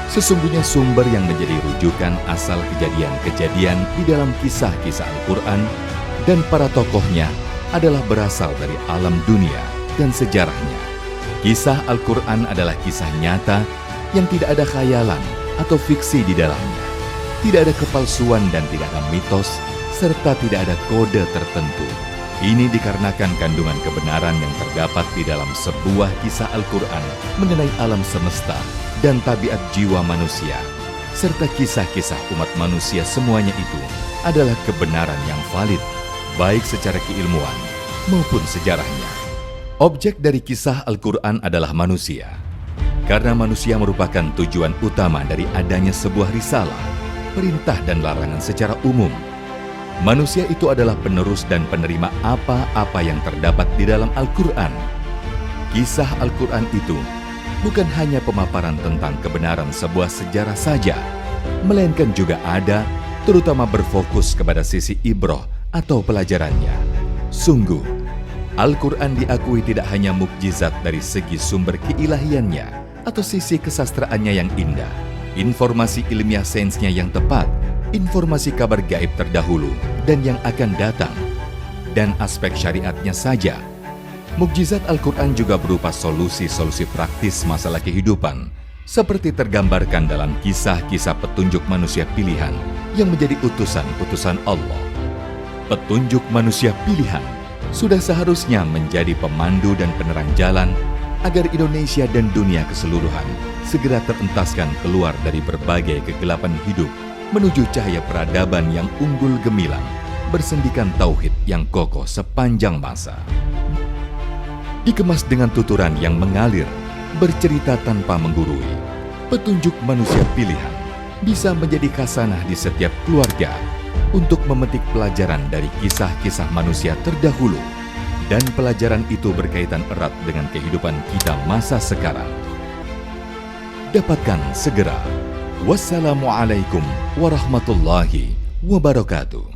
Sesungguhnya sumber yang menjadi rujukan asal kejadian-kejadian di dalam kisah-kisah Al-Quran dan para tokohnya adalah berasal dari alam dunia dan sejarahnya. Kisah Al-Quran adalah kisah nyata yang tidak ada khayalan atau fiksi di dalamnya. Tidak ada kepalsuan dan tidak ada mitos, serta tidak ada kode tertentu. Ini dikarenakan kandungan kebenaran yang terdapat di dalam sebuah kisah Al-Quran mengenai alam semesta dan tabiat jiwa manusia, serta kisah-kisah umat manusia semuanya itu adalah kebenaran yang valid, baik secara keilmuan maupun sejarahnya. Objek dari kisah Al-Quran adalah manusia. Karena manusia merupakan tujuan utama dari adanya sebuah risalah, perintah dan larangan secara umum. Manusia itu adalah penerus dan penerima apa-apa yang terdapat di dalam Al-Quran. Kisah Al-Quran itu bukan hanya pemaparan tentang kebenaran sebuah sejarah saja, melainkan juga ada, terutama berfokus kepada sisi ibrah atau pelajarannya. Sungguh, Al-Quran diakui tidak hanya mukjizat dari segi sumber keilahiannya atau sisi kesastraannya yang indah, informasi ilmiah sainsnya yang tepat, informasi kabar gaib terdahulu dan yang akan datang, dan aspek syariatnya saja. Mukjizat Al-Quran juga berupa solusi-solusi praktis masalah kehidupan, seperti tergambarkan dalam kisah-kisah petunjuk manusia pilihan yang menjadi utusan-utusan Allah. Petunjuk manusia pilihan sudah seharusnya menjadi pemandu dan penerang jalan agar Indonesia dan dunia keseluruhan segera terentaskan keluar dari berbagai kegelapan hidup menuju cahaya peradaban yang unggul gemilang, bersendikan tauhid yang kokoh sepanjang masa. Dikemas dengan tuturan yang mengalir, bercerita tanpa menggurui, petunjuk manusia pilihan bisa menjadi khasanah di setiap keluarga untuk memetik pelajaran dari kisah-kisah manusia terdahulu, dan pelajaran itu berkaitan erat dengan kehidupan kita masa sekarang. Dapatkan segera Wassalamualaikum warahmatullahi wabarakatuh.